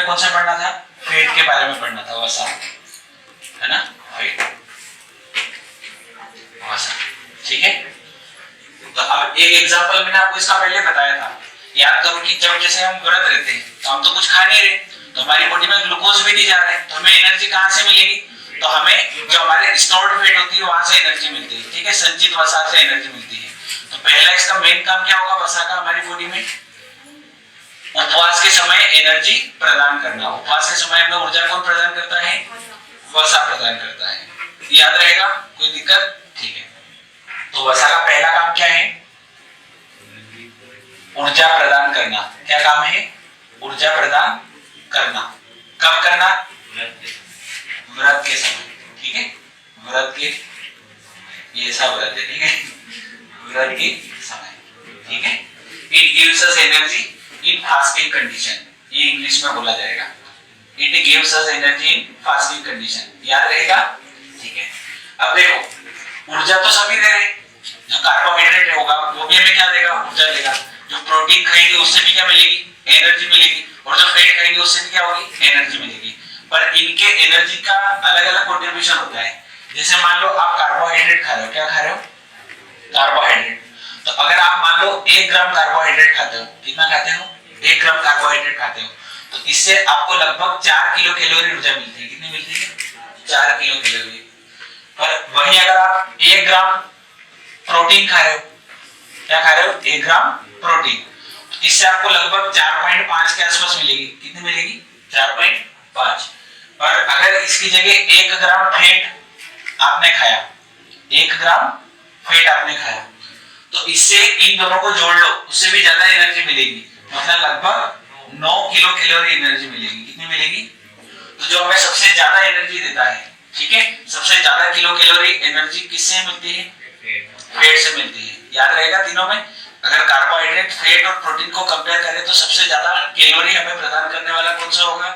कौन सा पढ़ना था? फेट के बारे में पढ़ना था, वसा, है ना, फेट, वसा, ठीक है। तो अब एक एग्जांपल मैंने आपको इसका पहले बताया था, याद करो कि जब जैसे हम व्रत रहते हैं तो हम तो कुछ खा नहीं रहे, तो हमारी बॉडी में ग्लूकोज भी नहीं जा रहा है, तो हमें एनर्जी कहाँ से मिलेगी? तो हमें जो हमारे स्टोर्ड फैट होती है वहां से एनर्जी मिलती है, ठीक है, संचित वसा से एनर्जी मिलती है। तो पहला इसका मेन काम क्या होगा वसा का हमारी बॉडी में? उपवास के समय एनर्जी प्रदान करना। उपवास के समय हमें ऊर्जा कौन प्रदान करता है? वसा प्रदान करता है। याद रहेगा? कोई दिक्कत? ठीक है। तो वसा का पहला काम क्या है? ऊर्जा प्रदान करना। क्या काम है? ऊर्जा प्रदान करना। कब करना? व्रत के समय, ठीक है, व्रत के, ये ऐसा व्रत है, ठीक है, व्रत के समय, ठीक है। It gives us energy in fasting condition, ये इंग्लिश में बोला जाएगा, it gives us energy in fasting condition. याद रहेगा? ठीक है। अब देखो, ऊर्जा तो सभी दे रहे, जो कार्बोहाइड्रेट होगा वो भी हमें क्या देगा? ऊर्जा देगा। जो प्रोटीन खाएंगे उससे भी क्या मिलेगी? एनर्जी मिलेगी। और जो फैट खाएंगे उससे भी क्या होगी? एनर्जी मिलेगी। पर इनके एनर्जी का अलग अलग कंट्रीब्यूशन होता है। जैसे मान लो आप कार्बोहाइड्रेट खा रहे हो, क्या खा रहे हो? कार्बोहाइड्रेट। तो अगर आप मान लो 1 ग्राम कार्बोहाइड्रेट खाते हो, कितना खाते हो? 1 ग्राम कार्बोहाइड्रेट खाते हो, तो इससे आपको लगभग 4 किलो कैलोरी ऊर्जा मिलती है। कितनी मिलती है? 4 किलो कैलोरी। पर वहीं अगर आप 1 ग्राम प्रोटीन खा रहे हो, क्या खा रहे हो? 1 ग्राम प्रोटीन, इससे आपको लगभग 4.5 के आसपास मिलेगी। कितनी मिलेगी? 4.5। और अगर इसकी जगह 1 ग्राम फैट आपने खाया, 1 ग्राम फैट आपने खाया, तो इससे इन दोनों को जोड़ लो, उससे भी ज्यादा एनर्जी मिलेगी, मतलब लगभग 9 किलो कैलोरी एनर्जी मिलेगी। कितनी मिलेगी? तो जो हमें सबसे ज्यादा एनर्जी देता है, ठीक है, सबसे ज्यादा किलो कैलोरी एनर्जी किससे मिलती है? फैट से मिलती है। याद रहेगा तीनों में? अगर कार्बोहाइड्रेट, फैट और प्रोटीन को कंपेयर करें तो सबसे ज्यादा कैलोरी हमें प्रदान करने वाला कौन सा होगा?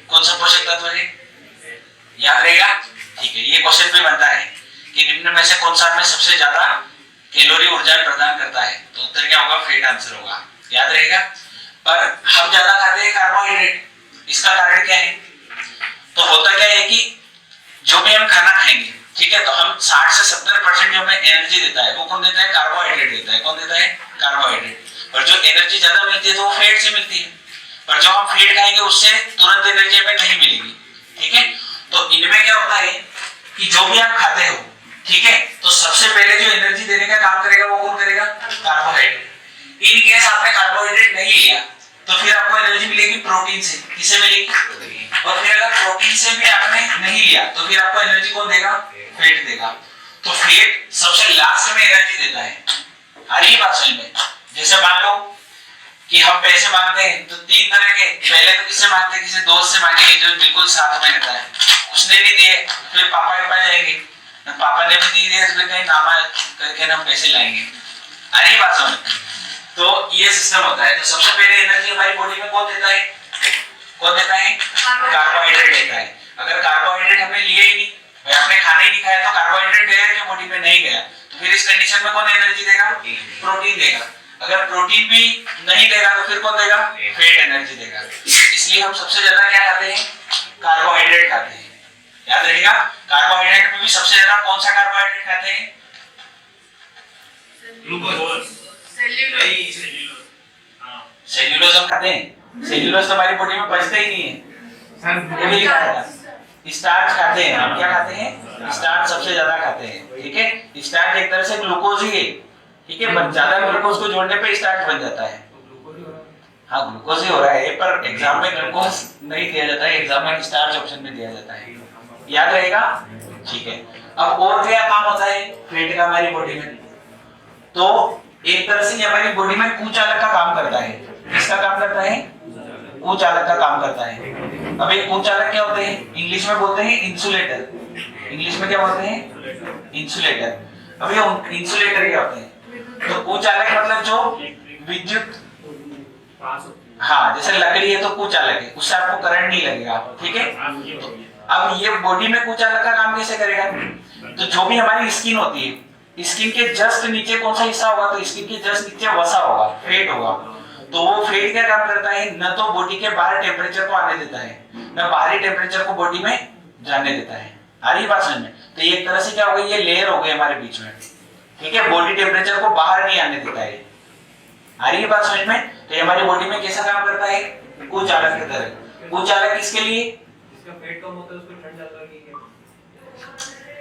कौन सा पोषक तत्व है? याद रहेगा? ठीक है। ये क्वेश्चन भी बनता है कि निम्न में से कौन सा हमें सबसे ज्यादा कैलोरी ऊर्जा प्रदान करता है? तो उत्तर क्या होगा? फैट आंसर होगा। याद रहेगा? पर हम ज्यादा खाते हैं कार्बोहाइड्रेट, इसका कारण क्या है? तो होता क्या है कि जो भी हम खाना खाएंगे, ठीक है, तो हम 60 से 70% जो हमें एनर्जी देता है वो कौन देता है? कार्बोहाइड्रेट देता है। कौन देता है? कार्बोहाइड्रेट। और जो एनर्जी ज्यादा मिलती है तो वो फैट से मिलती है। पर जो हम फैट खाएंगे उससे तुरंत एनर्जी हमें नहीं मिलेगी, ठीक है। तो इनमें क्या होता है कि जो भी आप खाते हो, ठीक है, तो सबसे पहले जो एनर्जी देने का काम करेगा वो कौन करेगा? कार्बोहाइड्रेट। इन केस आपने कार्बोहाइड्रेट नहीं लिया तो फिर आपको एनर्जी मिलेगी प्रोटीन से। किससे मिलेगी? और फिर अगर प्रोटीन से भी आपने नहीं लिया तो फिर आपको एनर्जी कौन देगा? फैट देगा। तो फैट सबसे लास्ट में एनर्जी देता है। आ रही बात समझ में? जैसे मान लो कि हम पैसे मांगते हैं तो 3 तरह के, पहले तो किससे मांगते हैं? किसी दोस्त से मांगेंगे जो बिल्कुल साथ में रहता है, उसने नहीं दिए फिर पापा के पास जाएंगे, पापा ने भी नहीं दिए फिर कहीं नामा करके हम पैसे लाएंगे। आ रही बात समझ? तो ये सिस्टम होता है। तो सबसे पहले एनर्जी हमारी बॉडी में कौन देता है? कौन देता है? कार्बोहाइड्रेट देता है। अगर कार्बोहाइड्रेट हमने लिए ही नहीं, आपने खाना ही नहीं खाया, तो कार्बोहाइड्रेट गया क्या? बॉडी में नहीं गया, तो फिर इस कंडीशन में कौन एनर्जी देगा? प्रोटीन देगा। अगर प्रोटीन भी नहीं देगा तो फिर कौन देगा? फैट एनर्जी देगा। इसलिए हम सबसे ज्यादा क्या खाते हैं? कार्बोहाइड्रेट खाते हैं। याद रहेगा? कार्बोहाइड्रेट में भी सबसे ज्यादा कौन सा कार्बोहाइड्रेट खाते हैं? ग्लूकोज, सेल्यूलोज हम खाते हैं। सेल्यूलोज हमारी बॉडी में बचता ही नहीं है, ये भी लिखा है। स्टार्च खाते हैं। हम क्या खाते हैं? स्टार्च सबसे ज्यादा खाते हैं, ठीक है। स्टार्च एक तरह से ग्लूकोज ही है, ठीक है, पर ज्यादा ग्लूकोज को जोड़ने पे स्टार्च बन जाता है। हाँ, ग्लूकोज ही हो रहा है, पर एग्जाम में ग्लूकोज नहीं दिया जाता है, एग्जाम में स्टार्च ऑप्शन में दिया जाता है। याद रहेगा? ठीक है। अब और क्या काम होता है फैट का हमारी बॉडी में? तो एक तरह से हमारी बॉडी में कुचालक का काम करता है। किसका काम करता है? कुचालक का काम करता है। अब एक कुचालक क्या होते हैं? इंग्लिश में बोलते हैं इंसुलेटर। इंग्लिश में क्या बोलते हैं? इंसुलेटर। अब ये इंसुलेटर क्या होते हैं? तो कुचालक मतलब जो विद्युत, हाँ, जैसे लकड़ी है तो कुचालक है, उससे आपको करंट नहीं लगेगा, ठीक है। तो अब ये बॉडी में कुचालक का काम कैसे करेगा? तो जो भी हमारी स्किन होती है, स्किन के जस्ट नीचे कौन सा हिस्सा होगा? तो स्किन के जस्ट नीचे वसा होगा, फैट होगा। तो वो फैट क्या काम करता है, न तो बॉडी के बाहर टेम्परेचर को आने देता है, न बाहरी टेम्परेचर को बॉडी में जाने देता है। आ रही बात समझ में? तो ये एक तरह से क्या हो गई, ये लेयर हो गई हमारे बीच में, ठीक है, बॉडी टेम्परेचर को बाहर नहीं आने देता है। आ रही है बात समझ में? तो ये हमारी बॉडी में कैसा काम करता है, कुचालक की तरह। कुचालक किसके लिए, इसका पेट कम होता है उसको ठंड ज्यादा लगेगी क्या?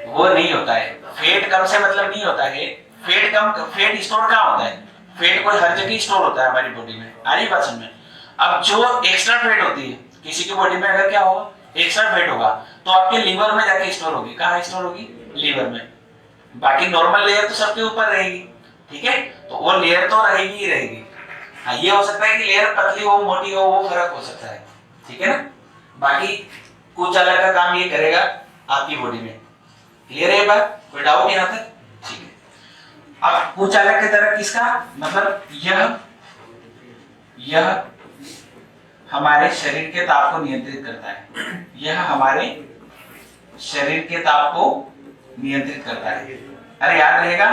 वो नहीं होता है, फेट कम से मतलब नहीं होता है, फेट कम, फेट स्टोर कहाँ होता है, फेट कोई हर जगह स्टोर होता है हमारी बॉडी में। आ रही बात समझ में? अब जो एक्स्ट्रा फेट होती है किसी की बॉडी में, अगर क्या होगा, एक्स्ट्रा फेट होगा तो आपके लीवर में जाके स्टोर होगी। कहाँ स्टोर होगी, लीवर में। बाकी नॉर्मल लेयर तो सबके ऊपर रहेगी, ठीक है, तो वो लेयर तो रहेगी ही रहेगी। हाँ, ये हो सकता है कि लेयर पतली हो मोटी हो, वो फर्क हो सकता है, ठीक है ना। बाकी कुचालक का काम ये करेगा आपकी बॉडी में। क्लियर है बात, कोई डाउट यहाँ तक? ठीक है। अब कुचालक की तरह किसका मतलब, यह हमारे शरीर के ताप को नियंत्रित करता है, यह हमारे शरीर के ताप को नियंत्रित करता है। अरे याद रहेगा,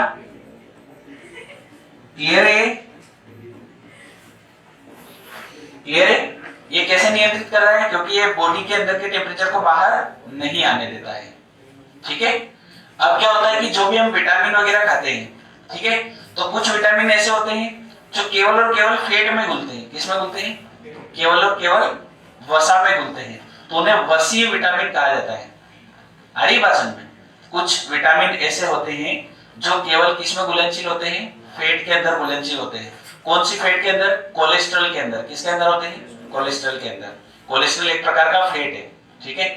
क्लियर है, क्लियर है। ये कैसे नियंत्रित कर रहा है, क्योंकि ये बॉडी के अंदर के टेम्परेचर को बाहर नहीं आने देता है, ठीक है। अब क्या होता है कि जो भी हम विटामिन वगैरह खाते हैं, ठीक है, तो कुछ विटामिन ऐसे होते हैं जो केवल और केवल फेट में घुलते हैं। किसमें घुलते हैं, केवल और केवल वसा में घुलते हैं, तो उन्हें वसीय विटामिन कहा जाता है। आ रही बात समझ में? कुछ विटामिन ऐसे होते हैं जो केवल किसमें घुलनशील होते हैं, फेट के अंदर घुलनशील होते हैं। कौन सी फेट के अंदर, कोलेस्ट्रॉल के अंदर। किसके अंदर होते हैं, कोलेस्ट्रॉल के अंदर। कोलेस्ट्रॉल एक प्रकार का फेट है, ठीक है।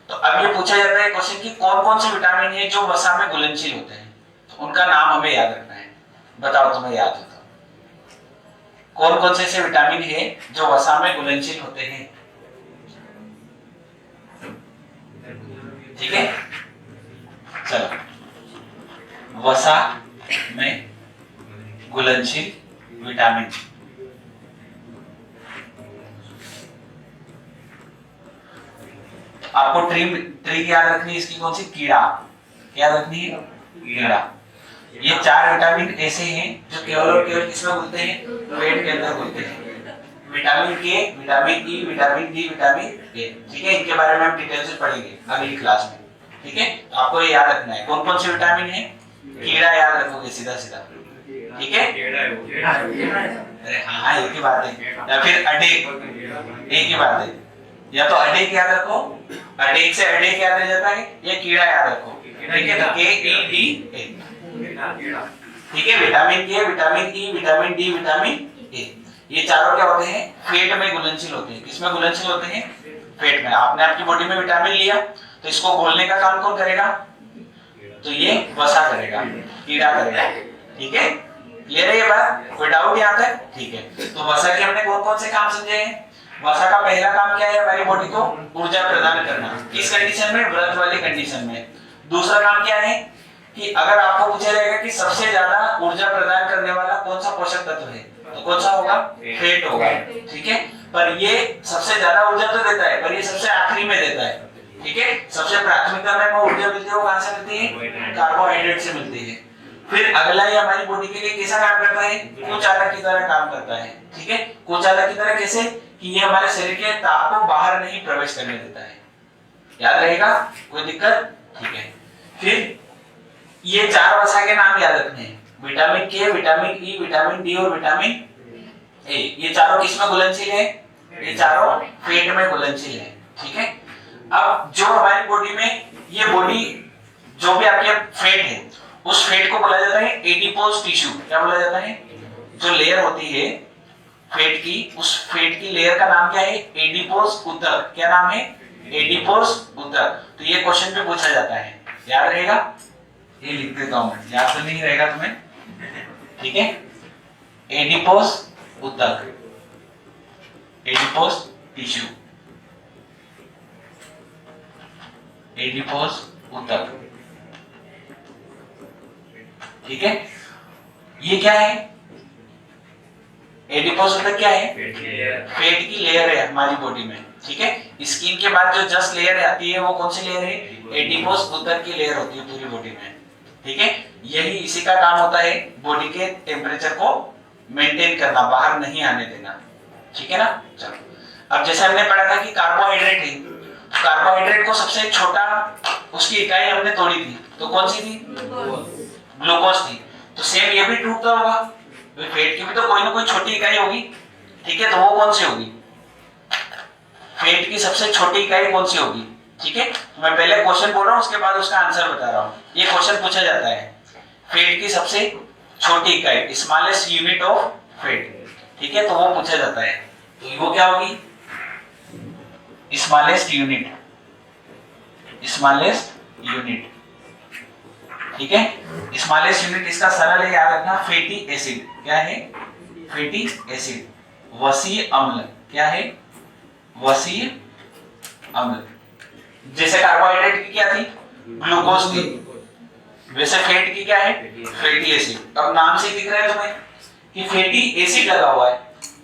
तो अब ये पूछा जाता है क्वेश्चन कि कौन कौन से विटामिन है जो वसा में घुलनशील होते हैं, तो उनका नाम हमें याद रखना है। बताओ तुम्हें याद हो तो, कौन कौन से ऐसे विटामिन है जो वसा में घुलनशील होते हैं, ठीक है। चलो, वसा में घुलनशील विटामिन, आपको ट्री याद रखनी है इसकी, कौन सी, कीड़ा याद रखनी है, कीड़ा। ये 4 विटामिन ऐसे हैं जो केवल और केवल किसमें घुलते हैं, पेट के अंदर घुलते हैं। विटामिन के, vitamin E, vitamin D, vitamin A, ठीक है। इनके बारे में हम डिटेल से पढ़ेंगे अगली क्लास में, ठीक है। तो आपको ये याद रखना है कौन कौन से विटामिन है, कीड़ा याद रखोगे सीधा सीधा, ठीक है। अरे हाँ, एक ही बात है, या फिर अडेक, एक ही बात है। या तो अडेक याद रखो, अडेक से अडेक याद रह जाता है, या कीड़ा याद रखो, ठीक है। तो के ई डी ए, ठीक है। विटामिन के, vitamin E, vitamin D, vitamin A, ये चारों क्या होते हैं, फेट में घुलनशील होते हैं। किसमें घुलनशील होते हैं, फेट में। आपने आपकी बॉडी में विटामिन लिया तो इसको घोलने का काम कौन करेगा, तो ये वसा करेगा, कीड़ा करेगा, ठीक है। क्लियर है ये बात, कोई डाउट यहाँ तक? ठीक है। तो वसा के हमने कौन कौन से काम समझे हैं। वसा का पहला काम क्या है, हमारी बॉडी को ऊर्जा प्रदान करना। किस कंडीशन में, व्रत वाली कंडीशन में। दूसरा काम क्या है कि अगर आपको पूछा जाएगा कि सबसे ज्यादा ऊर्जा प्रदान करने वाला कौन सा पोषक तत्व है, तो कौन सा होगा, फेट होगा, ठीक है। पर ये सबसे ज्यादा ऊर्जा तो देता है, पर ये सबसे आखिरी में देता है, ठीक है। सबसे प्राथमिकता में वो ऊर्जा मिलती है, वो कहां से मिलती है, कार्बोहाइड्रेट से मिलती है। फिर अगला ये हमारी बॉडी के लिए कैसा काम करता है, कुचालक की तरह काम करता है, ठीक है। कुचालक की तरह कैसे, कि ये हमारे शरीर के ताप को बाहर नहीं प्रवेश करने देता है। याद रहेगा, कोई दिक्कत? ठीक है। फिर ये 4 वसा के नाम याद रखने हैं, विटामिन के, विटामिन ई, विटामिन डी और विटामिन ए। ये चारों किसमें घुलनशील है, ये चारों फेट में घुलनशील है, ठीक है। अब जो हमारी बॉडी में, ये बॉडी जो भी आपके फेट है, उस फेट को बोला जाता है एडिपोज टिश्यू। क्या बोला जाता है, जो लेयर होती है फेट की, उस फेट की लेयर का नाम क्या है, एडिपोज ऊतक। क्या नाम है, एडिपोज ऊतक। तो ये क्वेश्चन पे पूछा जाता है, याद रहेगा, ये लिख देता हूं मैं, याद तो नहीं रहेगा तुम्हें, ठीक है। एडिपोज ऊतक, एडिपोज टिश्यू, एडिपोज ऊतक, ठीक है। ये क्या है, एडिपोज ऊतक क्या है, फेट की लेयर है हमारी बॉडी में, ठीक है। स्किन के बाद जो जस्ट लेयर आती है वो कौन सी लेयर है, एडिपोज ऊतक की लेयर होती है पूरी बॉडी में, ठीक है। यही इसी का काम होता है बॉडी के टेम्परेचर को मेंटेन करना, बाहर नहीं आने देना, ठीक है ना। चलो अब जैसे हमने पढ़ा था कि कार्बोहाइड्रेट है, कार्बोहाइड्रेट को सबसे छोटा उसकी इकाई हमने तोड़ी थी, तो कौन सी थी? ग्लूकोज थी। तो सेम ये भी टूटता होगा, तो फैट की भी तो कोई ना कोई छोटी इकाई होगी, ठीक है, तो वो कौन सी होगी? फैट की सबसे छोटी इकाई कौन सी होगी? ठीक है, तो मैं पहले क्वेश्चन बोल रहा हूँ, उसके बाद उसका आंसर बता रहा हूँ। ये क्वेश्चन पूछा जाता है, फैट की सबसे छोटी इकाई, स्मॉलेस्ट यूनिट ऑफ फैट, ठीक है, तो वो पूछा जाता है। तो वो क्या होगी? स्मॉलेस्ट यूनिट, स्मॉलेस्ट यूनिट, ठीक है। स्मॉलेस्ट यूनिट इसका सरल है, याद रखना, फैटी एसिड। क्या है? Fatty acid. वसीय अम्ल। क्या है? वसीय अम्ल। जैसे कार्बोहाइड्रेट की क्या थी? ग्लूकोज थी, वैसे फैट की क्या है? Fatty acid. अब नाम से दिख रहा है तुम्हें कि फैटी एसिड लगा हुआ है,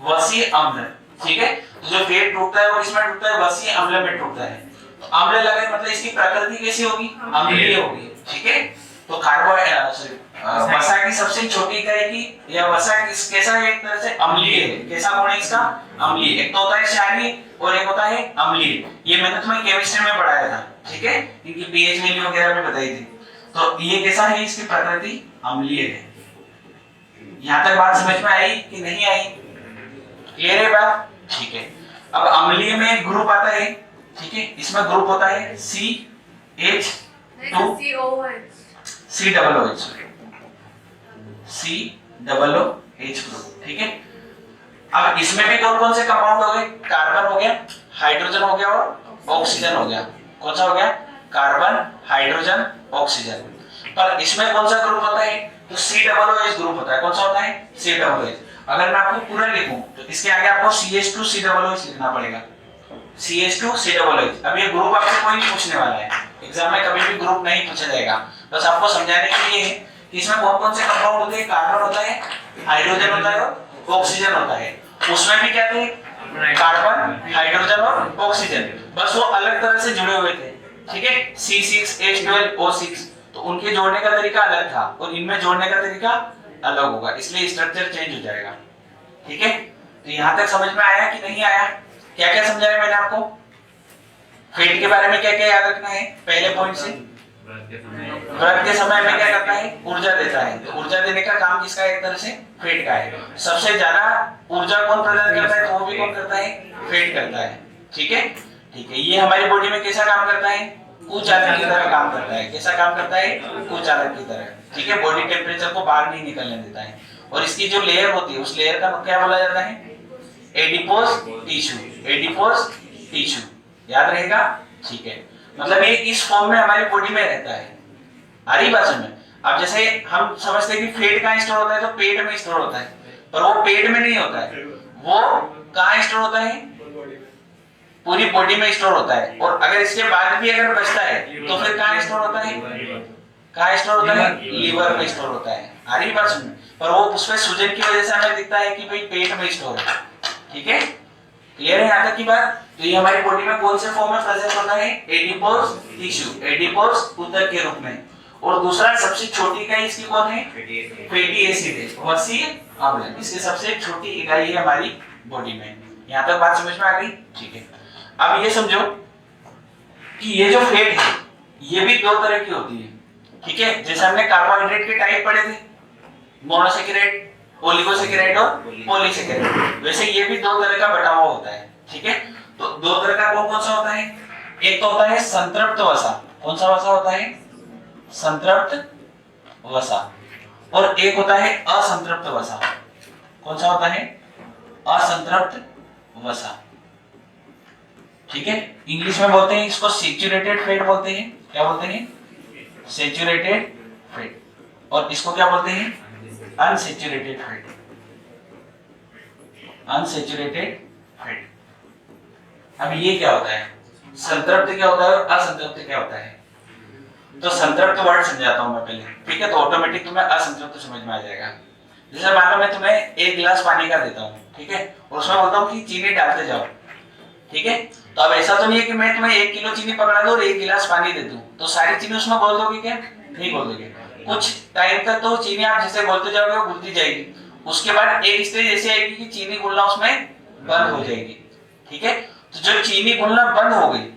वसीय अम्ल, ठीक है। तो जो फैट टूटता है वो किसमें टूटता है? वसीय अम्ल में टूटता है। तो अम्ल लगा है मतलब इसकी प्रकृति कैसी होगी? अम्लीय होगी, ठीक है। तो कार्बोहाइड्रेट वसा की सबसे छोटी इकाई की, या वसा कैसा है? एक तरह से अम्लीय है। कैसा गुण है इसका? अम्लीय। एक तो होता है क्षारीय और एक होता है अम्लीय। ये मैंने तुम्हें केमिस्ट्री में पढ़ाया था, ठीक है, इनकी पीएच वैल्यू वगैरह भी बताई थी। तो ये कैसा है? इसकी प्रकृति अम्लीय है। यहां तक बात समझ में आई कि नहीं आई? क्लियर है बात? ठीक है। अब अम्लीय में एक ग्रुप आता है, ठीक है, इसमें ग्रुप होता है CH2 COOH, COOH ग्रुप, ठीक है। अब इसमें भी कौन कौन से कंपाउंड हो गए? कार्बन हो गया, हाइड्रोजन हो गया और ऑक्सीजन हो गया। कौन सा हो गया? Carbon, hydrogen, oxygen. पर इसमें कौन सा ग्रुप होता है? तो COOH ग्रुप होता है। कौन सा होता है? COOH। अगर मैं आपको पूरा लिखूं तो इसके आगे आपको CH2 COOH लिखना पड़ेगा, CH2 COOH। अब ये ग्रुप आपसे कोई नहीं पूछने वाला है, एग्जाम में कभी भी ग्रुप नहीं पूछा जाएगा, बस आपको समझाने के लिए है कि इसमें कौन कौन से कंपाउंड होते हैं। कार्बन होता है, हाइड्रोजन होता है और ऑक्सीजन होता है। उसमें भी क्या थे? कार्बन, हाइड्रोजन और ऑक्सीजन, बस वो अलग तरह से जुड़े हुए थे, ठीक है। C6H12O6, तो उनके जोड़ने का तरीका अलग था और इनमें जोड़ने का तरीका अलग होगा, इसलिए स्ट्रक्चर चेंज हो जाएगा, ठीक है। तो यहां तक समझ में आया कि नहीं आया? क्या क्या समझाया मैंने आपको? फैट के बारे में क्या क्या याद रखना है पहले पॉइंट से? व्रत के समय में क्या करता है? ऊर्जा देता है। तो ऊर्जा देने का काम किसका है? एक तरह से फैट का है। सबसे ज्यादा ऊर्जा कौन प्रदान करता है? तो वो भी कौन करता है? फैट करता है, ठीक है। ठीक है, ये हमारी बॉडी में कैसा काम करता है? कुचालक की तरह काम करता है। कैसा काम करता है? कुचालक की तरह, ठीक है। बॉडी टेम्परेचर को बाहर नहीं निकलने देता है। और इसकी जो लेयर होती है उस लेयर का क्या बोला जाता है? एडिपोज टिश्यू, एडिपोज टिश्यू, याद रहेगा, ठीक है। मतलब ये इस फॉर्म में हमारी बॉडी में रहता है। आ रही बात समझ? अब जैसे हम समझते हैं कि फैट कहाँ स्टोर होता है, तो पेट में स्टोर होता है, पर वो पेट में नहीं होता है, वो कहाँ स्टोर होता है? पूरी बॉडी में स्टोर होता है। और अगर इसके बाद भी अगर बचता है तो फिर कहाँ स्टोर होता है? कहाँ स्टोर होता है? लीवर में स्टोर होता है। आ रही बात समझ? पर वो उसमें सूजन की वजह से हमें दिखता है कि भाई पेट में स्टोर है, ठीक है। क्लियर है यहाँ तक की बात? तो ये हमारी बॉडी में कौन से फॉर्म में प्रेजेंट होता है? एडिपोज टिश्यू, एडिपोज ऊतक के रूप में। और दूसरा सबसे छोटी इकाई इसकी कौन है? फैटी एसिड है, वसीय अम्ल। इसकी सबसे छोटी इकाई है हमारी बॉडी में। यहाँ तक बात समझ में आ गई? ठीक है। अब ये समझो कि ये जो फैट है ये भी दो तरह की होती है, ठीक है। जैसे हमने कार्बोहाइड्रेट के टाइप पढ़े थे, मोनोसैकेराइड, ओलिगोसैकेराइड और पॉलीसैकेराइड, वैसे ये भी दो तरह का बटा हुआ होता है, ठीक है। तो दो तरह का कौन कौन सा होता है? एक तो होता है संतृप्त वसा। कौन सा वसा होता है? संतृप्त वसा। और एक होता है असंतृप्त वसा। कौन सा होता है? असंतृप्त वसा, ठीक है। इंग्लिश में बोलते हैं इसको सैचुरेटेड फैट बोलते हैं। क्या बोलते हैं? Saturated fat. और इसको क्या बोलते हैं? Unsaturated fat, unsaturated fat. अब ये क्या होता है? संतृप्त क्या होता है और असंतृप्त क्या होता है? तो संतृप्त वर्ड समझाता हूं मैं पहले, ठीक है, तो ऑटोमेटिक तुम्हें असंतृप्त समझ में आ जाएगा। जैसे मान लो मैं तुम्हें एक गिलास पानी का देता हूं, ठीक है, और उसमें बोलता हूं कि चीनी डालते जाओ, ठीक है। तो अब ऐसा तो नहीं है कि मैं तुम्हें 1 किलो चीनी पकड़ा दूं और 1 गिलास पानी दे दूं, तो सारी चीनी उसमें बोल दोगे क्या? नहीं बोल दोगे। कुछ टाइम तक तो चीनी आप जैसे बोलते जाओगे वो घुलती जाएगी, उसके बाद एक स्टेज ऐसी आएगी कि चीनी घुलना उसमें बंद हो जाएगी, ठीक है। तो जब चीनी घुलना बंद हो गई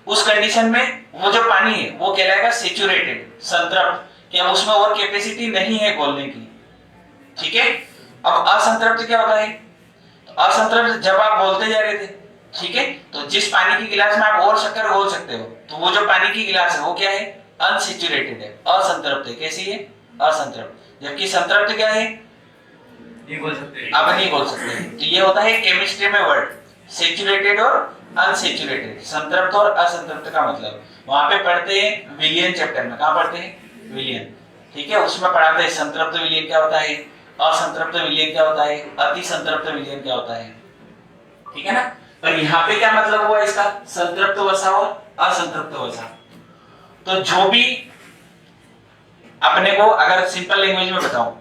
उस कंडीशन में वो जो पानी है वो कहलाएगा सैचुरेटेड, संतृप्त, कि अब उसमें और कैपेसिटी नहीं है घोलने की, ठीक है। अब असंतृप्त क्या होता है? तो असंतृप्त जब आप घोलते जा रहे थे, ठीक है, तो जिस पानी की गिलास में आप और शक्कर घोल सकते हो, तो वो जो पानी की गिलास है वो क्या है? अनसैचुरेटेड है, असंतृप्त है। कैसी है? असंतृप्त। जबकि संतृप्त क्या है? नहीं बोल सकते, आप नहीं बोल सकते। तो ये होता है केमिस्ट्री में वर्ड, सैचुरेटेड और अनसैचुरेटेड, संतृप्त और असंतृप्त का मतलब वहां पे पढ़ते हैं विलियन चैप्टर में। कहां पढ़ते हैं? विलियन, ठीक है, उसमें पढ़ाते हैं संतृप्त विलियन क्या होता है, असंतृप्त विलियन क्या होता है, अति संतृप्त विलियन क्या होता है, ठीक है ना। और यहाँ पे क्या मतलब हुआ इसका? संतृप्त वसा और असंतृप्त वसा। तो जो भी अपने को, अगर सिंपल लैंग्वेज में बताऊं,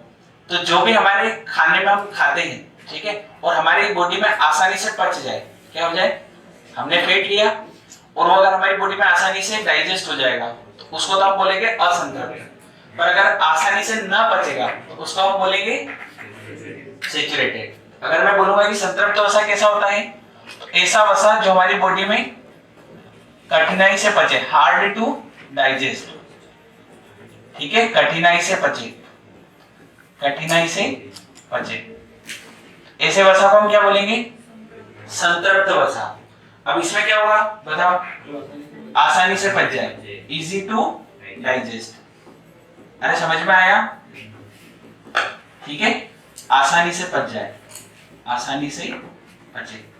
तो जो भी हमारे खाने में हम खाते हैं, ठीक है, और हमारी बॉडी में आसानी से पच जाए, क्या हो जाए? हमने फैट लिया और वो अगर हमारी बॉडी में आसानी से डाइजेस्ट हो जाएगा तो उसको तो हम बोलेंगे असंतृप्त। पर अगर आसानी से ना पचेगा तो उसको हम बोलेंगे सैचुरेटेड। अगर मैं बोलूंगा कि संतृप्त वसा कैसा होता है, तो ऐसा वसा जो हमारी बॉडी में कठिनाई से पचे, हार्ड टू डाइजेस्ट, ठीक है, कठिनाई से पचे, कठिनाई से पचे, ऐसे वसा को हम क्या बोलेंगे? संतृप्त वसा। अब इसमें क्या होगा बताओ? आसानी से पच जाए, इजी टू डाइजेस्ट। अरे समझ में आया? ठीक है, आसानी से पच जाए, आसानी से पचे,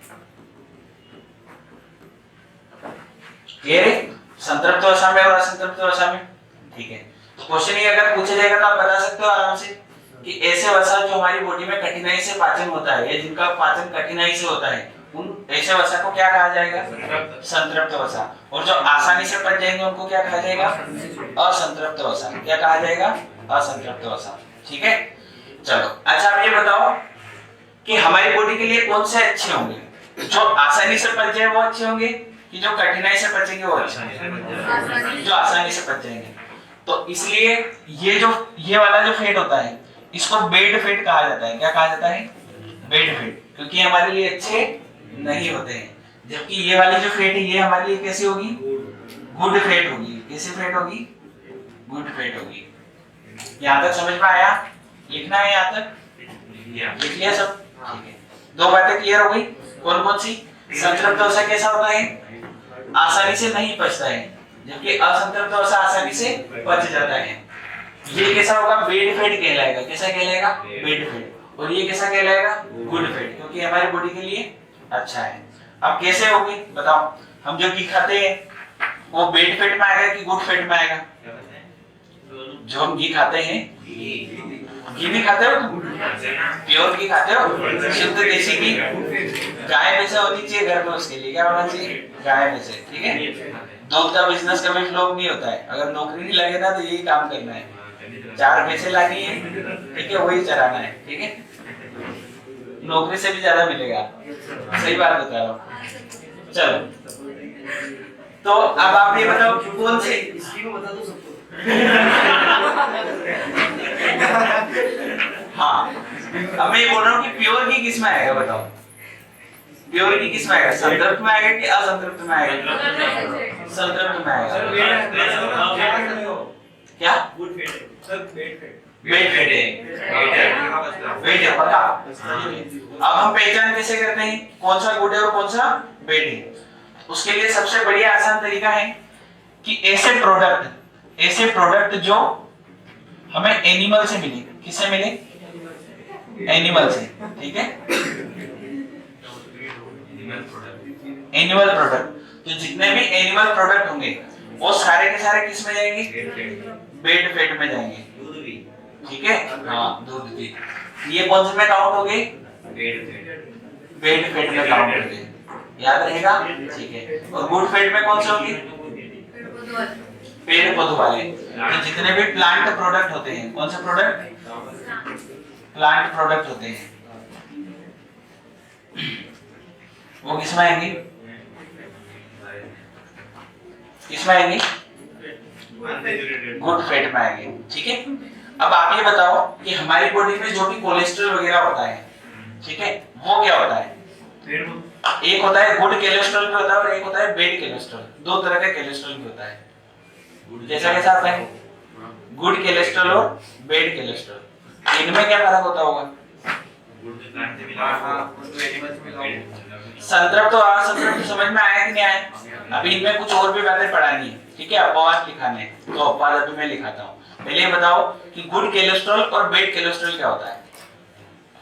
संतृप्त वसा में और असंतृप्त वसा में, ठीक है। तो क्वेश्चन ये अगर पूछा जाएगा तो आप बता सकते हो आराम से कि ऐसे वसा जो हमारी बॉडी में कठिनाई से पाचन होता है या जिनका पाचन कठिनाई से होता है, उन ऐसे वसा को क्या कहा जाएगा? संतृप्त वसा। और जो आसानी से पच जाएंगे उनको क्या कहा जाएगा? असंतृप्त वसा। क्या कहा जाएगा? असंतृप्त वसा, ठीक है। चलो अच्छा, आप ये बताओ कि हमारी बॉडी के लिए कौन से अच्छे होंगे? जो आसानी से पच जाए वो अच्छे होंगे कि जो कठिनाई से पचेंगे वो अच्छे होंगे? जो आसानी से पच जाएंगे। तो इसलिए ये वाला जो फैट होता है इसको बेड फैट कहा जाता है। क्या कहा जाता है? बेड फैट, क्योंकि हमारे लिए अच्छे नहीं होते हैं। जबकि ये वाली जो फैट है ये हमारे लिए कैसी होगी? गुड फैट होगी। कैसी फैट होगी? गुड फैट होगी। यहाँ तक समझ में आया? लिखना है यहाँ तक? लिख लिया सब? ठीक है, दो बातें क्लियर हो गई। कौन कौन सी? संतृप्त वसा कैसा होता है? आसानी से नहीं पचता है, जबकि असंतृप्त वसा आसानी से पच जाता है। ये कैसा होगा? बेड फैट कहलाएगा। कैसा कहलाएगा? Bed fat. और ये कैसा कहलाएगा? गुड फैट, क्योंकि हमारी बॉडी के लिए अच्छा है। अब कैसे होगी बताओ? हम जो घी खाते हैं वो बेड फैट में आएगा कि गुड फैट में आएगा? जो हम घी खाते हैं, घी भी खाते हो? प्योर घी खाते हो? शुद्ध देसी घी? गाय भैंस होनी चाहिए घर में, उसके लिए क्या होना चाहिए? गाय भैंस, ठीक है। दूध का बिजनेस कभी फ्लॉप नहीं होता है। अगर नौकरी नहीं लगे ना तो यही काम करना है, 4 भैंसे लानी है, ठीक है, वही चराना है, ठीक है। नौकरी से भी ज्यादा मिलेगा, सही बात बता रहा हूँ। चलो, तो अब आप ये बताओ कौन से बता दो सबको। हाँ, अब मैं ये बोल रहा हूँ कि प्योर घी किस में आएगा बताओ? प्योर घी किस में आएगा? संतृप्त में आएगा कि असंतृप्त में आएगा? संतृप्त में आएगा। क्या? गुड फैट है सर, बेड फैट है, वेट है पक्का। अब हम पहचान कैसे करते हैं कौन सा गुड है और कौन सा बेड है? उसके लिए सबसे बढ़िया आसान तरीका है कि ऐसे प्रोडक्ट जो हमें एनिमल से मिले। किससे मिले? एनिमल से, ठीक है। एनिमल प्रोडक्ट, तो जितने भी एनिमल प्रोडक्ट होंगे वो सारे के सारे किस में जाएंगे? बेड फैट में जाएंगे, ठीक है। हाँ, दूध भी। ये कौन से में काउंट हो गए? बेड फैट में काउंट हो गए, याद रहेगा, ठीक है। और गुड फैट में कौन से होंगे? पेड़ पौधों वाले। तो जितने भी प्लांट प्रोडक्ट होते हैं, कौन से प्रोडक्ट? प्लांट प्रोडक्ट होते हैं, वो किस में आएंगे? किस में आएंगे? गुड फैट में आएंगे, ठीक है। अब आप ये बताओ कि हमारी बॉडी में जो भी कोलेस्ट्रॉल वगैरह होता है, ठीक है, वो क्या होता है? एक होता है गुड कोलेस्ट्रॉल भी होता है और एक होता है बैड कोलेस्ट्रॉल। दो तरह का कोलेस्ट्रॉल भी होता है। कैसा कैसा आता है? गुड कोलेस्ट्रॉल और बैड कोलेस्ट्रॉल। इनमें क्या फर्क होता होगा? संतृप्त और असंतृप्त समझ में आया कि नहीं आया? अभी इनमें कुछ और भी बातें पढ़ानी है, ठीक है, अपवाद लिखाने हैं, तो अपवाद अभी मैं लिखाता हूँ। पहले ये बताओ कि गुड कोलेस्ट्रॉल और बैड कोलेस्ट्रॉल क्या होता है?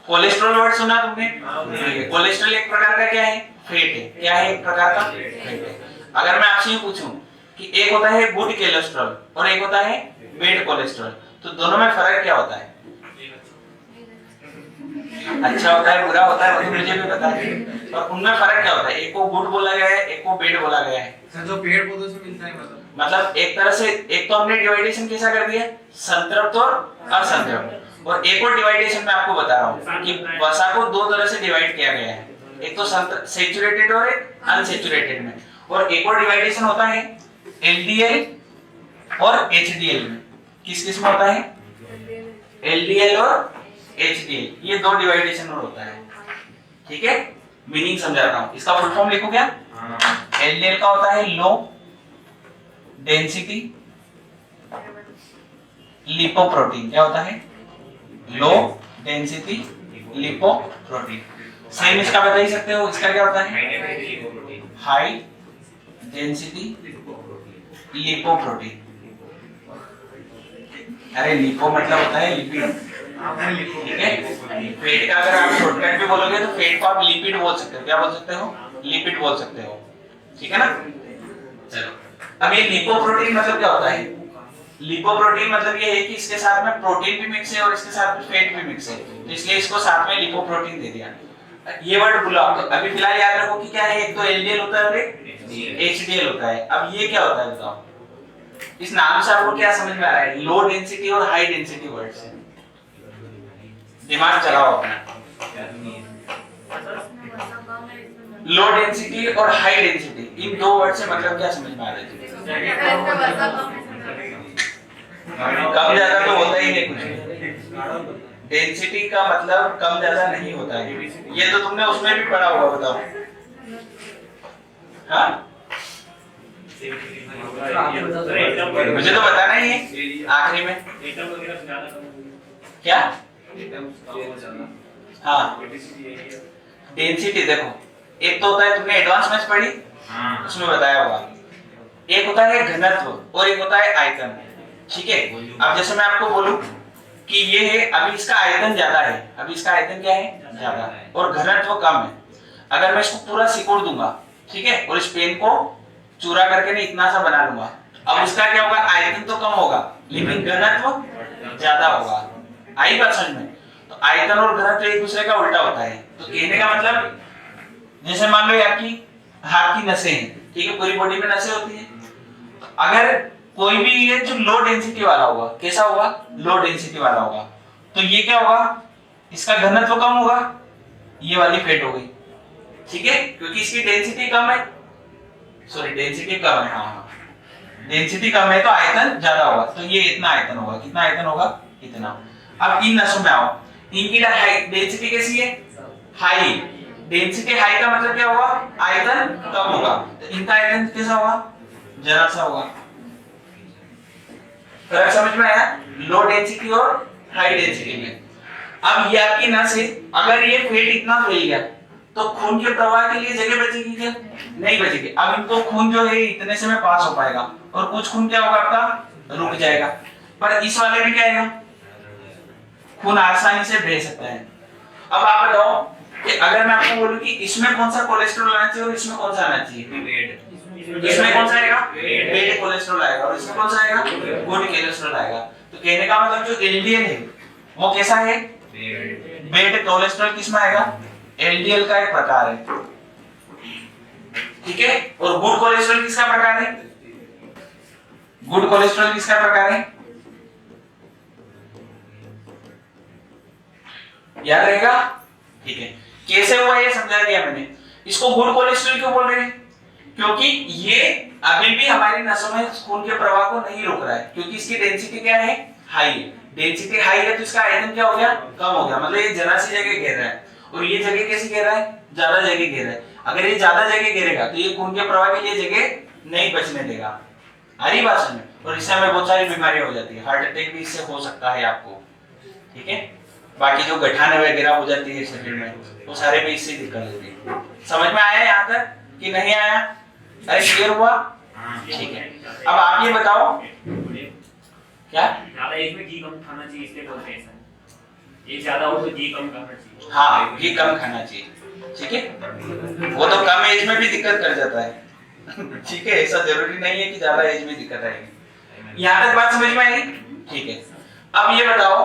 कोलेस्ट्रॉल वर्ड सुना तुमने? कोलेस्ट्रॉल एक प्रकार का क्या है? फैट है। क्या है? एक प्रकार का फैट है। अगर मैं आपसे ये पूछूं कि एक होता है गुड कोलेस्ट्रॉल और एक होता है बैड कोलेस्ट्रॉल, तो दोनों में फर्क क्या होता है? अच्छा होता है, बुरा होता है, वो तो मुझे भी पता है, और उनमें फर्क क्या होता है? एक को गुड बोला गया है, एक को बैड बोला गया है। सर जो पेड़ पौधों से मिलता है मतलब एक तरह से एक तो हमने डिवाइडेशन कैसा कर दिया? संतृप्त और असंतृप्त। और एक और डिवाइडेशन मैं आपको बता रहा हूँ कि वसा को दो तरह से डिवाइड किया गया है, एक तो सैचुरेटेड और एक अनसैचुरेटेड में। और एक और डिवाइडेशन होता है एलडीएल और एचडीएल में। किस किस में होता है? एलडीएल और एचडीएल, ये दो डिवाइडेशन और होता है, ठीक है। मीनिंग समझाता हूँ, इसका फुल फॉर्म लिखो क्या? एलडीएल का होता है लो डेंसिटी लिपोप्रोटीन। क्या होता है? Low density lipoprotein. सेम इसका बता ही सकते हो, इसका क्या होता है? High density lipoprotein. अरे लिपो मतलब होता है लिपिड, ठीक है। फैट का अगर आप शॉर्टकट भी बोलोगे तो फैट को आप लिपिड बोल सकते हो। क्या बोल सकते हो? लिपिड बोल सकते हो, ठीक है ना। चलो, अब ये लिपोप्रोटीन मतलब क्या होता है? लिपोप्रोटीन मतलब ये है कि इसके साथ में प्रोटीन भी मिक्स है और इसके साथ में फैट भी मिक्स है, तो इसलिए इसको साथ में लिपोप्रोटीन दे दिया। ये वर्ड भूला तो अभी फिलहाल याद रखो कि क्या है, एक तो एलडीएल होता है और एक एचडीएल होता है। अब ये क्या होता है बताओ? इस नाम से आपको क्या समझ में आ रहा है? लो डेंसिटी और हाई डेंसिटी वर्ड से दिमाग चलाओ अपना। लो डेंसिटी और हाई डेंसिटी, इन दो वर्ड से मतलब क्या समझ में आ रहा है? कम ज्यादा तो होता ही नहीं कुछ। डेंसिटी का मतलब कम ज्यादा नहीं होता है, ये तो तुमने उसमें भी पढ़ा होगा, बताओ। हाँ, मुझे तो बताना ही है आखिरी में। क्या? हाँ, डेंसिटी देखो, एक तो होता है, तुमने एडवांस मैथ्स पढ़ी, उसमें बताया होगा, एक होता है घनत्व और एक होता है आयतन, ठीक है। अब जैसे मैं आपको बोलूं कि ये है, अभी इसका आयतन ज्यादा है, अभी इसका आयतन क्या है? ज्यादा है, और घनत्व कम है। अगर मैं इसको पूरा सिकोड़ दूंगा, ठीक है, और इस पेन को चूरा करके मैं इतना सा बना लूंगा, अब उसका क्या होगा? आयतन तो कम होगा लेकिन घनत्व ज्यादा होगा। आई बात समझ में? तो आयतन और घनत्व एक दूसरे का उल्टा होता है। तो कहने का मतलब, जैसे मान लो आपकी हाथ की नसें हैं, ठीक है, पूरी बॉडी में नसें होती हैं, तो अगर कोई भी ये जो लो डेंसिटी वाला होगा, कैसा होगा? लो डेंसिटी वाला होगा, तो ये क्या होगा? इसका घनत्व कम होगा, ये वाली फैट हो गई, ठीक है, क्योंकि इसकी डेंसिटी कम है, सॉरी डेंसिटी कम है, हाँ, डेंसिटी कम है तो आयतन ज्यादा होगा, तो ये इतना आयतन होगा। कितना आयतन होगा? इतना। अब इन नसों में आओ, इनकी डेंसिटी कैसी है? हाई। डेंसिटी हाई का मतलब क्या होगा? आयतन कम होगा, तो इनका आयतन कैसा होगा? जरा सा होगा। फर्क समझ में आया? लो डेंसिटी और हाई डेंसिटी में। अब ये आपकी नस है, अगर ये फैट इतना फैल गया तो खून के प्रवाह के लिए जगह बचेगी क्या? नहीं बचेगी। अब इनको खून जो है इतने से में पास हो पाएगा, और कुछ खून क्या होगा आपका? रुक जाएगा। पर इस वाले में क्या है? खून आसानी से बह सकता है। अब आप बताओ कि अगर मैं आपको बोलूं कि इसमें कौन सा कोलेस्ट्रॉल आना चाहिए और इसमें कौन सा आना चाहिए? इसमें कौन सा आएगा? बैड कोलेस्ट्रॉल आएगा, और इसमें कौन सा आएगा? गुड कोलेस्ट्रॉल आएगा। तो कहने का मतलब जो एलडीएल है वो कैसा है? बैड कोलेस्ट्रॉल किसमें आएगा? एलडीएल का एक प्रकार है, ठीक है। और गुड कोलेस्ट्रॉल किसका प्रकार है? गुड कोलेस्ट्रॉल किसका प्रकार है? याद रहेगा, ठीक है। कैसे हुआ ये समझा दिया मैंने। इसको गुड कोलेस्ट्रॉल क्यों बोल रहे हैं? क्योंकि ये अभी भी हमारी नसों में खून के प्रवाह को नहीं रोक रहा है, क्योंकि इसकी डेंसिटी क्या है? हाई है। डेंसिटी हाई है तो इसका आयतन क्या हो गया, कम हो गया, मतलब ये जरा सी जगह घेर रहा है और ये जगह कैसी घेर रहा है, ज्यादा जगह घेर रहा है। अगर ये ज्यादा जगह घेरेगा तो ये खून के प्रवाह के लिए जगह नहीं बचने देगा। आ रही बात समझ में? और इससे हमें बहुत सारी बीमारियां हो जाती है, हार्ट अटैक भी इससे हो सकता है आपको, ठीक है। बाकी जो गठाने वगैरह हो जाती है शरीर में वो सारे भी इससे दिक्कत होती है। समझ में आया यहाँ तक कि नहीं आया? अरे क्लियर हुआ? ठीक है। अब आप ये बताओ क्या ज्यादा एज में घी कम खाना चाहिए इसलिए बोलते हैं ऐसा। एज ज्यादा हो तो घी कम खाना चाहिए। हाँ, घी कम खाना चाहिए, ठीक है। वो तो कम एज में भी दिक्कत कर जाता है ठीक है, ऐसा जरूरी नहीं है कि ज्यादा एज में दिक्कत आएगी। यहाँ तक बात समझ में आई? ठीक है। अब ये बताओ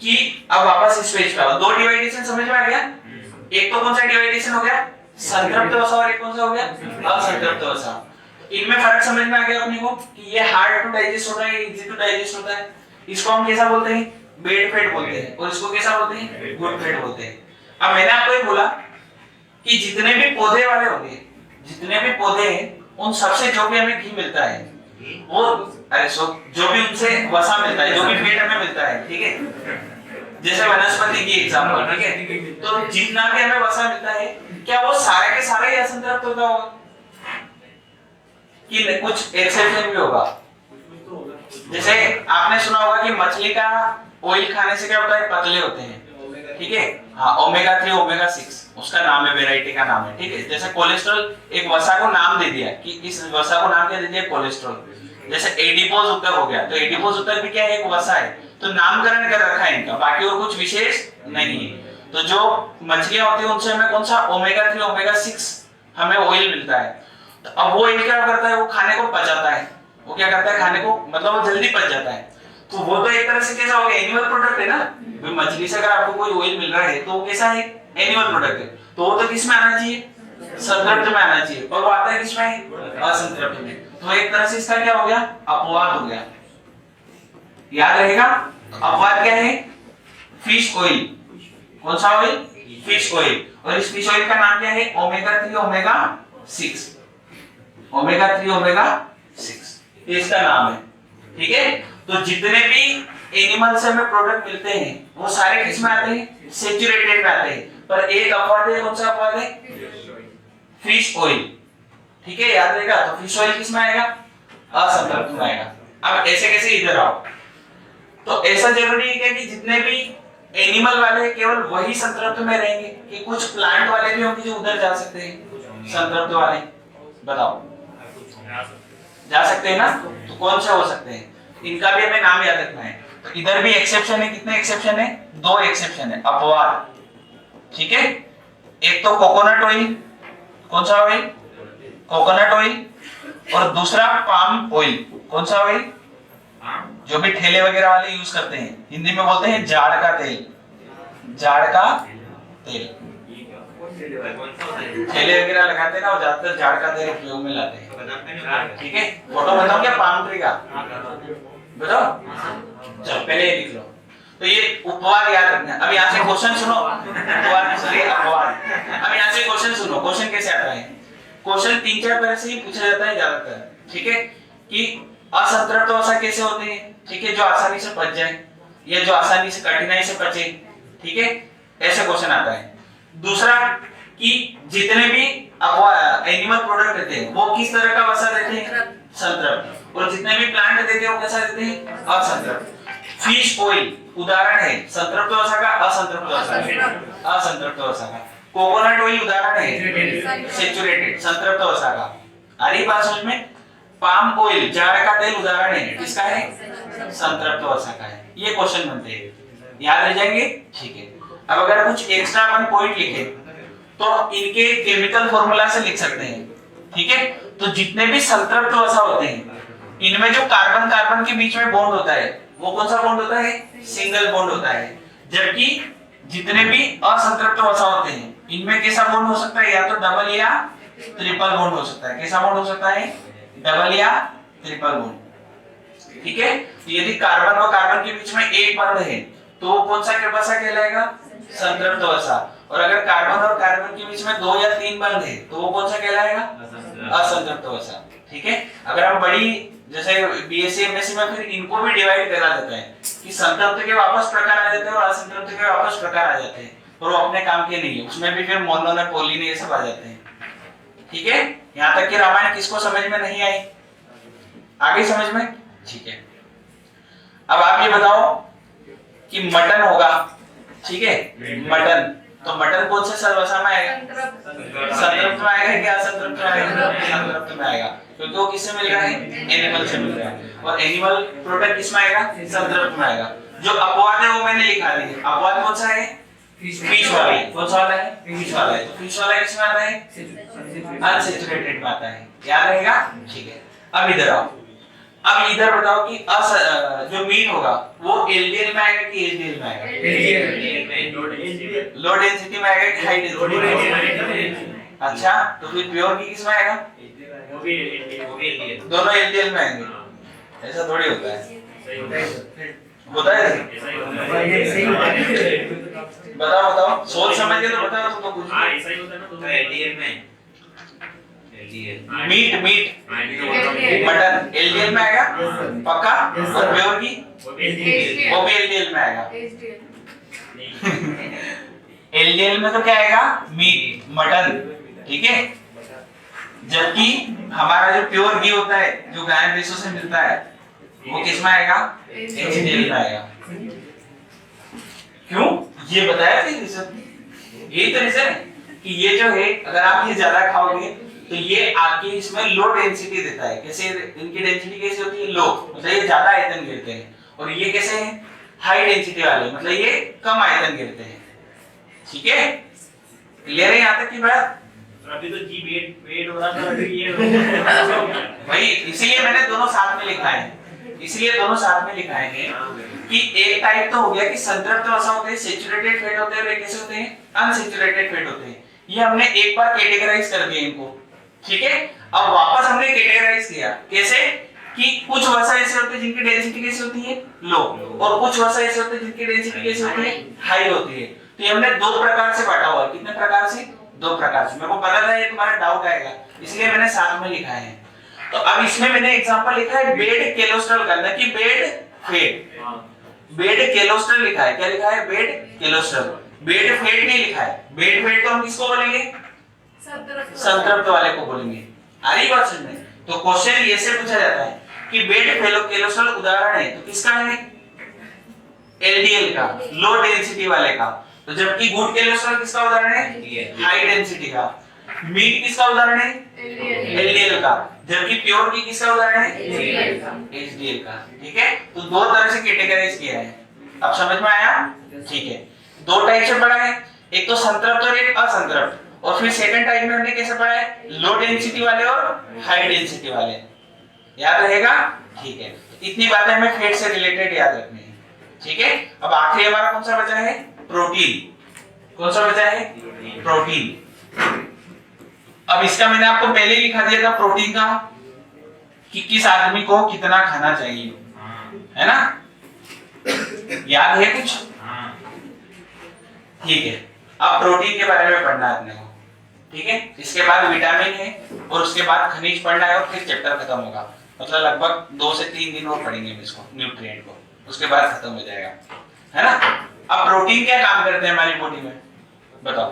कि अब वापस इस पेज पे आओ। दो डिवाइडेशन समझ में आ गया? एक तो कौन सा डिवाइडेशन हो गया, संतृप्त वसा, और एक कौन सा हो गया, असंतृप्त वसा। इनमें फर्क समझ में आ गया अपने को कि ये हार्ड टू डाइजेस्ट होता है, इजी टू डाइजेस्ट होता है। इसको हम कैसा बोलते हैं, बेड फैट बोलते हैं, और इसको कैसा बोलते हैं, गुड फैट बोलते हैं। अब मैंने आपको ये बोला कि जितने भी पौधे वाले होंगे, जितने भी पौधे हैं, उन सबसे जो भी हमें घी मिलता है वो, अरे जो भी उनसे वसा मिलता है, जो भी फैट हमें मिलता है, ठीक है, जैसे वनस्पति की एग्जांपल, ठीक है, तो जितना भी हमें वसा मिलता है क्या वो सारे के सारे ही असंतृप्त होता होगा कि कुछ एक्सेप्शन भी होगा? जैसे आपने सुना होगा कि मछली का ऑयल खाने से क्या होता है, पतले होते हैं, ठीक है। हाँ, ओमेगा 3 ओमेगा 6 उसका नाम है, वैरायटी का नाम है, ठीक है। जैसे कोलेस्ट्रॉल, एक वसा को नाम दे दिया कि इस वसा को नाम क्या दे दिया, कोलेस्ट्रॉल। जैसे एडिपोज उत्तक हो गया, तो एडिपोज उत्तक भी क्या है, एक वसा है, तो नामकरण कर रखा है इनका, बाकी और कुछ विशेष नहीं है। तो जो मछलियां होती है उनसे हमें कौन सा ओमेगा 3 ओमेगा 6 हमें ऑयल मिलता है। तो अब वो ऑयल क्या करता है, वो खाने को पचाता है, वो क्या करता है, खाने को, मतलब वो जल्दी पच जाता है। तो वो तो एक तरह से कैसा हो गया, एनिमल प्रोडक्ट है ना। भाई मछली से अगर आपको कोई ऑयल मिल रहा है तो वो कैसा है, एनिमल प्रोडक्ट है। तो वो तो किस में आना चाहिए, संतृप्त में आना चाहिए, और वो आता है किस में, असंतृप्त में। तो एक तरह से इसका क्या हो गया, अपवाद हो गया। याद रहेगा, अपवाद क्या है, फिश ऑयल। कौन सा ऑयल, फिश ऑयल। और इस फिश ऑयल का नाम क्या है, ओमेगा 3 ओमेगा 6, ओमेगा 3 ओमेगा 6 इसका नाम है, ठीक है। तो जितने भी एनिमल से हमें प्रोडक्ट मिलते हैं वो सारे किस में आते हैं, सैचुरेटेड में आते हैं, पर एक अपवाद है। कौन सा अपवाद है, फिश ऑयल, ठीक है, याद रहेगा। तो फिश ऑयल किस में आएगा, असंतृप्त में आएगा। अब ऐसे कैसे इधर आओ, तो ऐसा जरूरी है कि जितने भी एनिमल वाले हैं केवल वही संतृप्त में रहेंगे, कि कुछ प्लांट वाले भी होंगे जो उधर जा सकते हैं, संतृप्त वाले? बताओ, जा सकते हैं ना? तो कौन से हो सकते हैं, इनका भी हमें नाम याद रखना है। तो इधर भी एक्सेप्शन है, कितने एक्सेप्शन है, 2 एक्सेप्शन है, अपवाद, ठीक है। एक तो कोकोनट ऑयल, कौन सा ऑयल, कोकोनट ऑयल, और दूसरा पाम ऑयल। कौन सा ऑयल, जो भी ठेले वगैरह वाले यूज करते हैं, हिंदी में बोलते हैं जाड़ का तेल, जाड़ का तेल। ठेले वगैरह लगाते हैं ना, वो ज्यादातर जाड़ का तेल उपयोग में लाते हैं, ठीक है। फोटो बताऊं क्या पाम ट्री का, बताओ, चलो पहले ये लिख लो। तो ये उपवाद याद रखना। अब यहाँ से क्वेश्चन सुनो, उपवाद सॉरी अपवाद। अब यहाँ से क्वेश्चन सुनो, क्वेश्चन कैसे आता है, क्वेश्चन 3-4 तरह से ही पूछा जाता है ज्यादातर, ठीक है, कि असंतृप्त वसा कैसे होते हैं, ठीक है, जो आसानी से पच जाए या जो आसानी से कठिनाई से पचे, ठीक है, ऐसे क्वेश्चन आता है। दूसरा कि जितने भी एनिमल प्रोडक्ट देते हैं वो किस तरह का वसा देते हैं, संतृप्त, और जितने भी प्लांट देते हैं वो कैसा देते हैं, असंतृप्त। फिश ऑयल उदाहरण है संतृप्त वसा का, असंतृप्त वसा का, असंतृप्त वसा का। कोकोनट ऑयल उदाहरण है सैचुरेटेड संतृप्त वसा का। आ रही बात समझ में? पाम ऑयल जाड़ का तेल उदाहरण है किसका है, संतृप्त वसा का है। ये क्वेश्चन बनते हैं, याद रह जाएंगे, ठीक है। अब अगर कुछ एक्स्ट्रा अपन पॉइंट लिखे तो इनके केमिकल फॉर्मूला से लिख सकते हैं, ठीक है। तो जितने भी संतृप्त वसा होते हैं इनमें जो कार्बन कार्बन के बीच में बॉन्ड होता है वो कौन सा बॉन्ड होता है, सिंगल बॉन्ड होता है। जबकि जितने भी असंतृप्त वसा होते हैं इनमें कैसा बॉन्ड हो सकता है, या तो डबल या ट्रिपल बॉन्ड हो सकता है। कैसा बॉन्ड हो सकता है, डबल या ट्रिपल बॉन्ड, ठीक है। तो यदि कार्बन और कार्बन के बीच में एक बॉन्ड है तो वो कौन सा वसा कहलाएगा, संतृप्त वसा। और अगर कार्बन और कार्बन के बीच में 2 या 3 बंध है तो वो कौन सा कहलाएगा, असंतृप्त वसा, ठीक है। अगर हम बड़ी जैसे बीएससी एमएससी में फिर इनको भी डिवाइड करा जाता है कि संतृप्त के वापस प्रकार आ जाते हैं और असंतृप्त के वापस प्रकार आ जाते हैं, और वो अपने काम के नहीं है, उसमें भी फिर मोनो ने पोली ने ये सब आ जाते हैं। ठीक है, यहाँ तक कि रामायण किसको समझ में नहीं आई, आगे समझ में? ठीक है, अब आप ये बताओ कि मटन होगा, ठीक है, मटन, तो मटन कौन से सर्वसा में आएगा? संतृप्त में आएगा क्या असंतृप्त में आएगा? संतृप्त में आएगा, क्योंकि वो किससे मिल रहा है? एनिमल से मिल रहा है, और एनिमल प्रोडक्ट किस में आएगा? संतृप्त में आएगा। जो अपवाद है वो मैंने लिखा दिया, अपवाद कौन सा है? फिश वाला है। कौन सा वाला है? फिश वाला है। तो फिश वाला किस में आता है? अनसैचुरेटेड में आता है, याद रहेगा? ठीक है, अब इधर आओ, अब इधर बताओ कि जो मीट होगा वो एलडीएल में आएगा कि एचडीएल में आएगा? लो डेंसिटी में आएगा कि हाई डेंसिटी? अच्छा, तो फिर प्योर की किस में आएगा? दोनों एलडीएल में आएंगे, ऐसा थोड़ी होता है, होता है? बताओ बताओ, सोच समझ के तो बताओ, तो कुछ ऐसा ही होता है ना, तो एलडीएल में मीट मटन एलडीएल में आएगा पक्का, और प्योर की वो भी एलडीएल में आएगा। एलडीएल में तो क्या आएगा? मीट मटन, ठीक है, जबकि हमारा जो प्योर घी होता है जो गाय भैंसों से मिलता है वो किस में आएगा? एचडीएल में आएगा। क्यों? ये बताया था रीजन, यही तो रीजन है कि ये जो है अगर आप ये ज्यादा खाओगे तो ये आपकी इसमें लो डेंसिटी देता है। कैसे? इनकी डेंसिटी कैसे होती है? लो, मतलब ये ज्यादा आयतन गिरते हैं, और ये कैसे हैं? हाई डेंसिटी वाले, मतलब ये कम आयतन गिरते हैं। ठीक है, क्लियर है यहाँ तक की बात? अभी तो जी वेट हो रहा था, अभी ये भाई इसीलिए मैंने दोनों साथ में लिखा है, इसलिए दोनों साथ में लिखाए हैं कि एक टाइप तो हो गया कि संतृप्त वसा होते हैं, सैचुरेटेड फैट होते हैं, और कैसे होते हैं? अनसैचुरेटेड फैट होते हैं। ये हमने एक बार कैटेगराइज कर दिया इनको, ठीक है। अब वापस हमने कैटेगराइज किया, कैसे? कि कुछ वसा ऐसे होते हैं जिनकी डेंसिटी कैसी होती है? लो, और कुछ वसा ऐसे होते हैं जिनकी डेंसिटी कैसी होती है? हाई होती है। तो ये हमने दो प्रकार से बांटा हुआ है। कितने प्रकार से? दो प्रकार से। मेरे को पता था ये तुम्हारा डाउट आएगा, इसलिए मैंने साथ में लिखा है। तो अब इसमें मैंने एग्जांपल लिखा है बेड कोलेस्ट्रॉल का, न कि बेड फेट। बेड कोलेस्ट्रॉल लिखा है, क्या लिखा है? Bed cholesterol. बेड फेट नहीं लिखा है। बेड फेट तो हम किसको बोलेंगे? संतृप्त वाले को बोलेंगे। आ रही बात समझ में? तो क्वेश्चन ये से पूछा जाता है कि बेड कोलेस्ट्रॉल उदाहरण है तो किसका है? एलडीएल का, लो डेंसिटी वाले का। तो जबकि गुड कोलेस्ट्रॉल किसका उदाहरण है? हाई डेंसिटी का। मीट किसका उदाहरण है? एलडीएल का। जबकि प्योर की किसका उदाहरण है? एचडीएल का। ठीक है, तो दो तरह से कैटेगराइज किया है। अब समझ में आया? ठीक है, दो टाइप से पढ़ा है, एक तो संतृप्त और एक असंतृप्त। और फिर सेकंड टाइप में हमने कैसे पढ़ा है? लो डेंसिटी वाले और हाई डेंसिटी वाले। याद रहेगा? ठीक है, इतनी बातें हमें फैट से रिलेटेड याद रखनी है। ठीक है, अब आखिरी हमारा कौन सा बचा है? प्रोटीन। कौन सा बचा है? प्रोटीन। अब इसका मैंने आपको पहले ही लिखा दिया था प्रोटीन का कि किस आदमी को कितना खाना चाहिए, है ना? याद है कुछ? ठीक है, अब प्रोटीन के बारे में पढ़ना है अपने को। ठीक है, इसके बाद विटामिन है और उसके बाद खनिज पढ़ना है, और फिर चैप्टर खत्म होगा। मतलब लगभग 2 से 3 दिन और पढ़ेंगे हम इसको, न्यूट्रिएंट को, उसके बाद खत्म हो जाएगा, है ना? अब प्रोटीन क्या काम करते हैं हमारी बॉडी में, बताओ?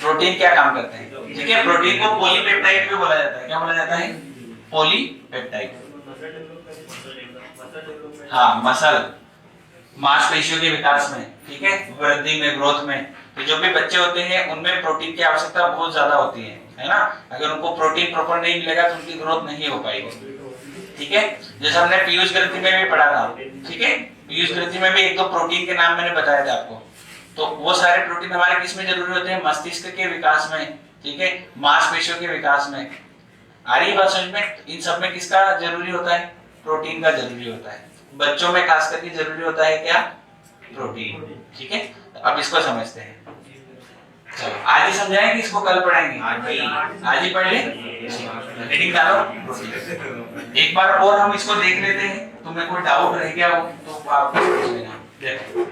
प्रोटीन क्या काम करते हैं? ठीक है, प्रोटीन को पॉलीपेप्टाइड भी बोला जाता है। क्या बोला जाता है? पॉलीपेप्टाइड। हाँ, मसल, मांसपेशियों के विकास में, ठीक है, वृद्धि में, ग्रोथ में। तो जो भी बच्चे होते हैं उनमें प्रोटीन की आवश्यकता बहुत ज्यादा होती है ना? अगर उनको प्रोटीन प्रॉपर नहीं मिलेगा तो उनकी ग्रोथ नहीं हो पाएगी। ठीक है, जैसे हमने पीयूष ग्रंथि में भी पढ़ा था। ठीक है, पीयूष ग्रंथि में भी एक दो प्रोटीन के नाम मैंने बताया था आपको। तो वो सारे प्रोटीन हमारे किस में जरूरी होते हैं? मस्तिष्क के विकास में, ठीक है, मांसपेशियों के विकास में। आ रही बात समझ में? इन सब में किसका जरूरी होता है? प्रोटीन का जरूरी होता है। बच्चों में खास करके जरूरी होता है क्या? प्रोटीन। ठीक है, तो अब इसको समझते हैं। चलो, आज ही समझाएं कि इसको कल पढ़ाएंगे? आज ही पढ़ ले। हेडिंग डालो प्रोटीन। एक बार और हम इसको देख लेते हैं। तुम्हें कोई डाउट रह गया हो तो आप पूछ लेना। देखो,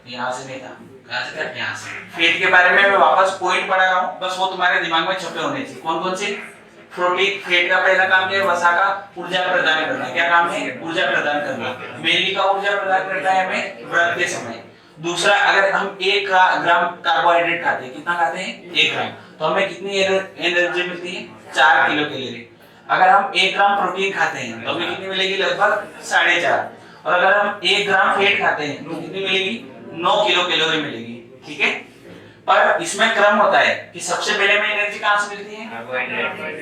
यहाँ से नहीं था, कहाँ से था? यहाँ से। फैट के बारे में मैं वापस पॉइंट पढ़ा रहा हूँ, बस वो तुम्हारे दिमाग में छपे होने चाहिए। कौन कौन से? प्रोटीन फैट का पहला काम क्या है, वसा का ऊर्जा प्रदान करना। क्या काम है, ऊर्जा प्रदान करना। मेनली का ऊर्जा प्रदान करता है हमें व्रत के समय। दूसरा, अगर हम 1 ग्राम कार्बोहाइड्रेट खाते हैं, कितना खाते हैं, 1 ग्राम, तो हमें कितनी एनर्जी मिलती है, 4 किलो कैलोरी। अगर हम 1 ग्राम प्रोटीन खाते हैं तो हमें कितनी मिलेगी, लगभग 4.5। और अगर हम 1 ग्राम फैट खाते हैं तो कितनी मिलेगी, 9 किलो कैलोरी मिलेगी। ठीक है, पर इसमें क्रम होता है कि सबसे पहले में एनर्जी कहां से मिलती है,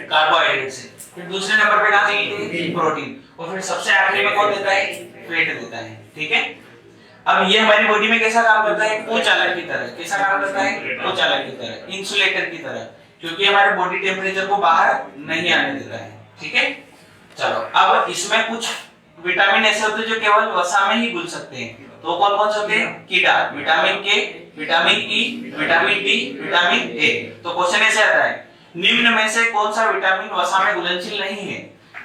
कार्बोहाइड्रेट से, फिर दूसरे नंबर पे कहां से मिलती है, प्रोटीन, और फिर सबसे आखिरी में कौन देता है, फैट देता है। ठीक है, अब ये हमारी बॉडी में कैसा काम करता है, कुचालक की तरह। कैसा काम करता है, कुचालक की तरह, इंसुलेटर की तरह, क्योंकि हमारे बॉडी टेम्परेचर को बाहर नहीं आने देता है। ठीक है, चलो अब इसमें कुछ विटामिन ऐसे होते हैं जो केवल वसा में ही घुल सकते हैं। तो कौन कौन से होते हैं, कीड़ा, विटामिन के, vitamin E, vitamin D, vitamin A. तो क्वेश्चन ऐसे आता है, निम्न में से कौन सा विटामिन वसा में घुलनशील नहीं है,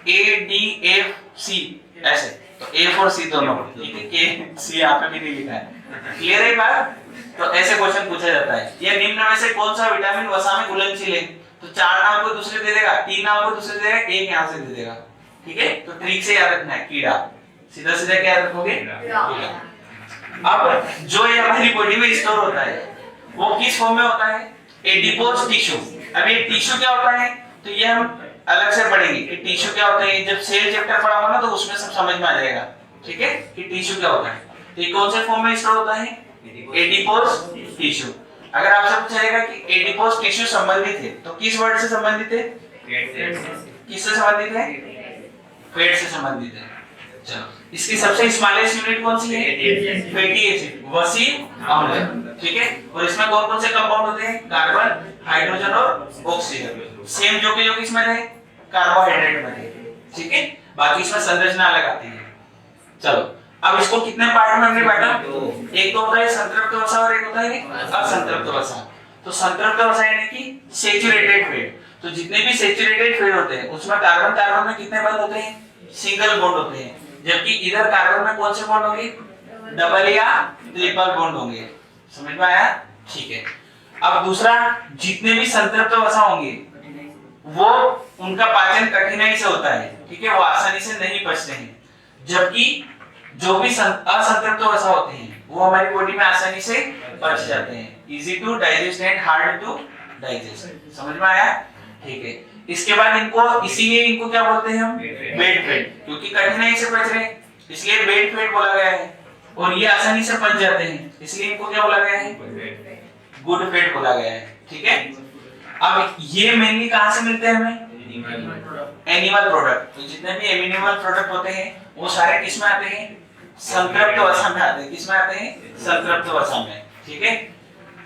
ए, डी, एफ, सी, ऐसे। तो ए और सी दोनों, ठीक है, के सी यहाँ पे भी नहीं लिखा है। क्लियर है बात? तो ऐसे क्वेश्चन पूछा जाता है, ये निम्न में से कौन सा विटामिन वसा में घुलनशील है। तो 4 नाम को दूसरे दे देगा, 3 नाम को दूसरे दे देगा, एक यहाँ से दे देगा। ठीक है, तो ट्रिक से याद रखना है, कीड़ा, सीधा सीधा क्या याद रखोगे, कीड़ा। अब जो ये हमारी बॉडी में स्टोर होता है वो किस फॉर्म में होता है, एडिपोज टिश्यू। अब ये टिश्यू क्या होता है, तो ये हम अलग से पढ़ेंगे कि टिश्यू क्या होता है। जब सेल चैप्टर पढ़ा होगा ना तो उसमें सब समझ में आ जाएगा। ठीक है, कि टिश्यू क्या होता है। तो ये कौन से फॉर्म में स्टोर होता है, एडिपोज टिश्यू। अगर आपसे पूछा जाएगा कि एडिपोज टिश्यू संबंधित है तो किस वर्ड से संबंधित है, किससे संबंधित है, फैट से संबंधित है। चलो, इसकी सबसे स्मॉलेस्ट यूनिट कौन सी है, फैटी एसिड, वसी अम्ल। ठीक है, और इसमें कौन कौन से कंपाउंड होते हैं, कार्बन, हाइड्रोजन और ऑक्सीजन। सेम जो कि इसमें है कार्बोहाइड्रेट में है। ठीक है, बाकी इसमें संरचना अलग आती है। चलो, अब इसको कितने पार्ट में हमने बांटा, एक तो होता है संतृप्त वसा और एक होता है असंतृप्त वसा। तो संतृप्त वसा यानी कि सैचुरेटेड फैट। तो जितने भी सैचुरेटेड फैट होते हैं उसमें कार्बन कार्बन में कितने बंध होते हैं, सिंगल बॉन्ड होते हैं। जबकि इधर कार्बन में कौन से बॉन्ड होंगे, डबल या ट्रिपल बॉन्ड होंगे। समझ में आया? ठीक है, अब दूसरा, जितने भी संतृप्त वसा होंगे वो उनका पाचन कठिनाई से होता है। ठीक है, वो आसानी से नहीं पचते हैं। जबकि जो भी असंतृप्त वसा होते हैं वो हमारी बॉडी में आसानी से पच जाते हैं, easy to digest and hard to digest. समझ में आया? ठीक है, इसके बाद इनको, इसीलिए इनको क्या बोलते हैं हम, बेड फैट, क्योंकि कठिनाई से पच रहे हैं इसलिए बेड फैट बोला गया है। और ये आसानी से पच जाते हैं इसलिए इनको क्या बोला गया है, गुड फैट बोला गया है। ठीक है, अब ये मेनली कहां से मिलते हैं हमें, एनिमल प्रोडक्ट। तो जितने भी एनिमल प्रोडक्ट होते हैं वो सारे किस में आते हैं, संतृप्त वसा में आते हैं। किस में आते हैं, संतृप्त वसा में। ठीक है,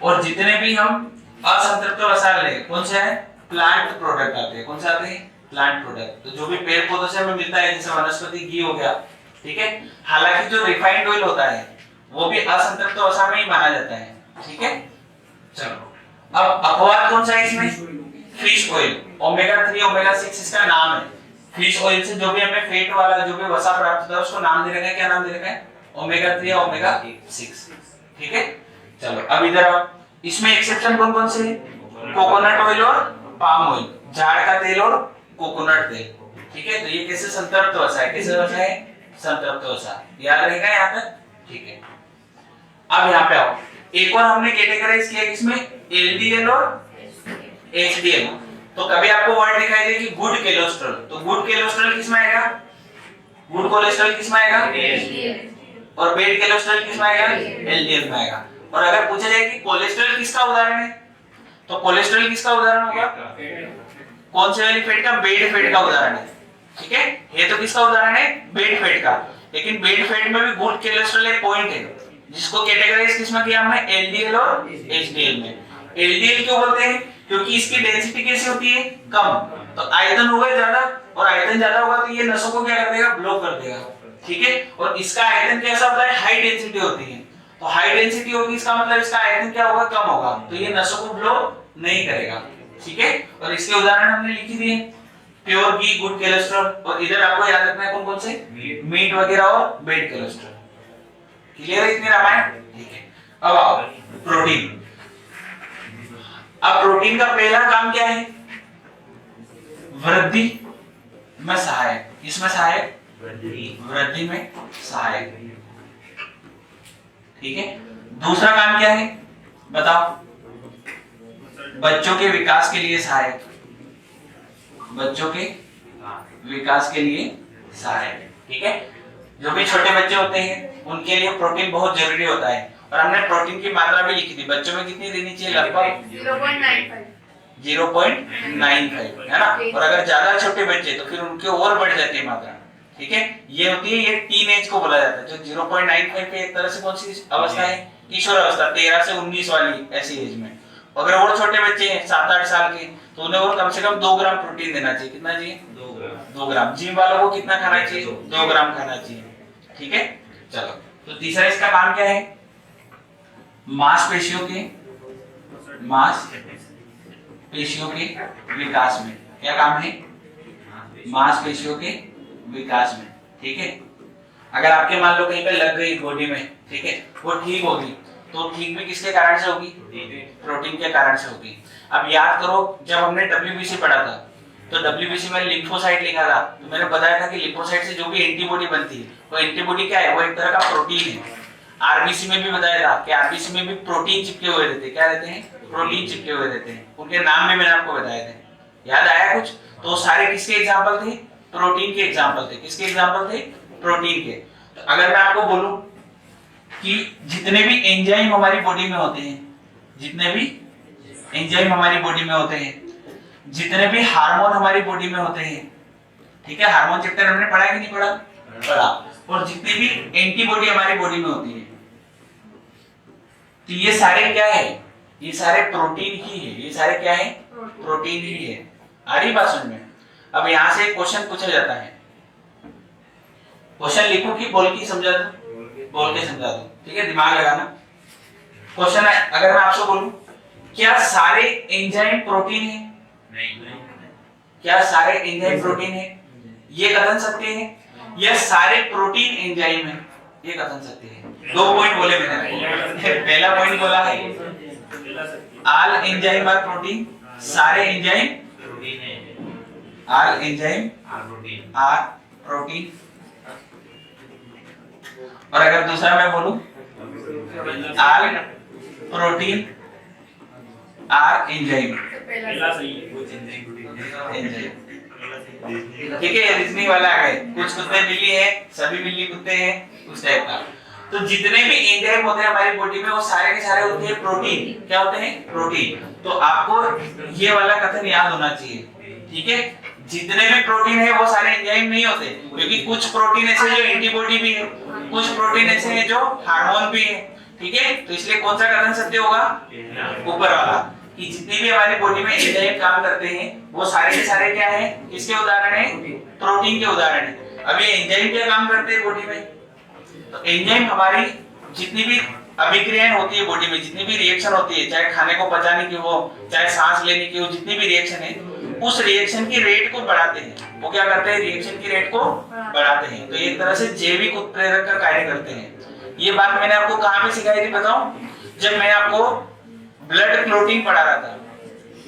और जितने भी हम असंतृप्त वसा ले, कौन से है, प्लांट प्रोडक्ट आते हैं। कौन से आते हैं, प्लांट प्रोडक्ट। तो जो भी पेड़ पौधों से हमें मिलता है, जैसे वनस्पति घी हो गया। ठीक है, हालांकि जो रिफाइंड ऑयल होता है वो भी असंतृप्त वसा में ही माना जाता है। ठीक है, चलो, अब अपवाद कौन सा है इसमें, फिश ऑयल, ओमेगा 3 ओमेगा 6 इसका नाम है। फिश ऑयल से जो भी हमें फैट वाला जो भी वसा प्राप्त होता है उसको नाम दे रखा है, क्या नाम दे रखा है, ओमेगा 3 या ओमेगा 6। ठीक है, चलो अब इधर आओ, इसमें एक्सेप्शन कौन कौन से है, कोकोनट ऑयल और पाम ऑयल, झाड़ का तेल और कोकोनट तेल। ठीक है, तो ये कैसे संतृप्त वसा है, कैसे वसा है, संतृप्त वसा, याद रहेगा यहाँ तक। ठीक है, अब यहाँ पे आओ, एक और हमने कैटेगराइज किया किसमें, एलडीएल और एचडीएल। तो कभी आपको वर्ड दिखाई दे कि गुड कोलेस्ट्रॉल, तो गुड कोलेस्ट्रॉल किसमें आएगा, गुड कोलेस्ट्रॉल किसमें आएगा, और बैड कोलेस्ट्रॉल किसमें आएगा, एलडीएल में आएगा। और अगर पूछा जाए कि कोलेस्ट्रॉल किसका उदाहरण है, तो कोलेस्ट्रॉल किसका उदाहरण होगा, कौन से वाली फैट का, बैड फैट का उदाहरण है। ठीक है, ये तो किसका उदाहरण है, बैड फैट का। लेकिन बैड फैट में भी गुड कोलेस्ट्रॉल एक पॉइंट है जिसको कैटेगराइज किसमें किया हमने, एलडीएल और एचडीएल में। एलडीएल क्यों बोलते हैं, क्योंकि इसकी डेंसिटी कैसी होती है, कम। तो आयतन होगा ज्यादा, और आयतन ज्यादा होगा तो ये नसों को क्या कर देगा, ब्लॉक कर देगा। ठीक है, और इसका आयतन कैसा होता है, हाई डेंसिटी होती है। तो हाई डेंसिटी होगी इसका मतलब इसका आयतन क्या होगा, कम होगा, तो ये नसों को ब्लॉक नहीं करेगा। ठीक है, और इसके उदाहरण हमने लिखी दिए, प्योर घी, गुड कोलेस्ट्रॉल, और इधर आपको याद रखना है कौन कौन से, मीट वगैरह और बैड कोलेस्ट्रॉल। क्लियर है इतनी रामायण? ठीक है, अब आओ प्रोटीन। अब प्रोटीन का पहला काम क्या है, वृद्धि में सहायक, इसमें सहायक वृद्धि में सहायक, ठीक है। दूसरा काम क्या है बताओ? बच्चों के विकास के लिए सहायक, बच्चों के विकास के लिए सहायक, ठीक है। जो भी छोटे बच्चे होते हैं उनके लिए प्रोटीन बहुत जरूरी होता है, और हमने प्रोटीन की मात्रा भी लिखी थी। बच्चों में कितनी देनी चाहिए? लगभग 0.95 है ना। और अगर ज्यादा छोटे बच्चे तो फिर उनके और बढ़ जाती है मात्रा, ठीक है। ये होती है, ये टीन एज को बोला जाता है। जो 0.95 पे एक तरह से कौन सी अवस्था है? किशोर अवस्था, 13 से 19 वाली ऐसी एज में। अगर और छोटे बच्चे हैं 7-8 साल के, तो उन्हें और कम से कम 2 ग्राम प्रोटीन देना चाहिए। कितना चाहिए? 2 ग्राम। जिम वालों को कितना खाना चाहिए? 2 ग्राम खाना चाहिए, ठीक है। चलो, तो तीसरा इसका काम क्या है? मांसपेशियों के विकास में। क्या काम है? मांसपेशियों के विकास में, ठीक है। अगर आपके मान लो कहीं पे लग गई बॉडी में, ठीक है, वो ठीक होगी, तो ठीक भी किसके कारण से होगी? प्रोटीन के कारण से होगी। अब याद करो, जब हमने डब्ल्यूबीसी पढ़ा था, तो डब्ल्यूबीसी में लिम्फोसाइट लिखा था, तो मैंने बताया था कि लिम्फोसाइट से जो भी एंटीबॉडी बनती है, वो एंटीबॉडी क्या है? वो एक तरह का प्रोटीन है। आरबीसी में भी बताया था कि आरबीसी में भी प्रोटीन चिपके हुए रहते हैं। क्या रहते हैं? प्रोटीन चिपके हुए रहते हैं। उनके नाम भी मैंने आपको बताए थे, याद आया कुछ? तो सारे किसके एग्जांपल थे? प्रोटीन के एग्जांपल थे। किसके एग्जांपल थे? प्रोटीन के। तो अगर मैं आपको बोलूं कि जितने भी एंजाइम हमारी बॉडी में होते हैं, जितने भी एंजाइम हमारी बॉडी में होते हैं, जितने भी हार्मोन हमारी बॉडी में होते हैं, ठीक है, हार्मोन चैप्टर हमने पढ़ा है कि नहीं पढ़ा? पढ़ा। और जितनी भी एंटीबॉडी हमारी बॉडी में होती है, तो ये सारे क्या है? ये सारे प्रोटीन ही है। ये सारे क्या है? प्रोटीन ही है। आ रही बात समझ में? अब यहां से क्वेश्चन पूछा जाता है। क्वेश्चन लिखो कि बोल के समझा दो? बोल के समझा दो, ठीक है, दिमाग लगाना। क्वेश्चन है, अगर मैं आपसे बोलूं क्या सारे एंजाइम प्रोटीन है? नहीं। क्या सारे एंजाइम प्रोटीन है? ये कथन सत्य है? या सारे प्रोटीन एंजाइम है? ये कथन सत्य है। 2 पॉइंट बोले मैंने। पहला पॉइंट बोला है ऑल एंजाइम आर प्रोटीन, सारे एंजाइम प्रोटीन है। All enzyme are protein. और अगर दूसरा मैं बोलूं ऑल प्रोटीन आर एंजाइम, ठीक है। रीजनिंग वाला आ गए। कुछ कुत्ते बिल्ली है, सभी बिल्ली कुत्ते हैं, उस टाइप का। तो जितने भी एंजाइम होते हैं हमारी बॉडी में, वो सारे के सारे होते हैं प्रोटीन। क्या होते हैं? प्रोटीन। तो आपको ये वाला कथन याद होना चाहिए, ठीक है। जितने भी प्रोटीन है वो सारे एंजाइम नहीं होते, क्योंकि कुछ प्रोटीन ऐसे जो एंटीबॉडी भी है, कुछ प्रोटीन ऐसे हैं जो हार्मोन भी है, ठीक है। तो इसलिए कौन सा कथन सत्य होगा? ऊपर वाला, कि जितनी भी हमारी बॉडी में एंजाइम काम करते हैं वो सारे के सारे क्या है? किसके उदाहरण है? प्रोटीन के उदाहरण है। अब ये एंजाइम क्या काम करते हैं बॉडी में? तो एंजाइम हमारी जितनी भी अभिक्रियाएं होती है बॉडी में, जितनी भी रिएक्शन होती है, चाहे खाने को पचाने की हो, चाहे सांस लेने की हो, जितनी भी रिएक्शन है, उस रिएक्शन की रेट को बढ़ाते हैं। वो क्या करते हैं? रिएक्शन की रेट को बढ़ाते हैं। तो एक तरह से जैविक उत्प्रेरक का कार्य करते हैं। ये बात मैंने आपको कहां पे सिखाई थी बताओ? जब मैं आपको ब्लड क्लोटिंग पढ़ा रहा था,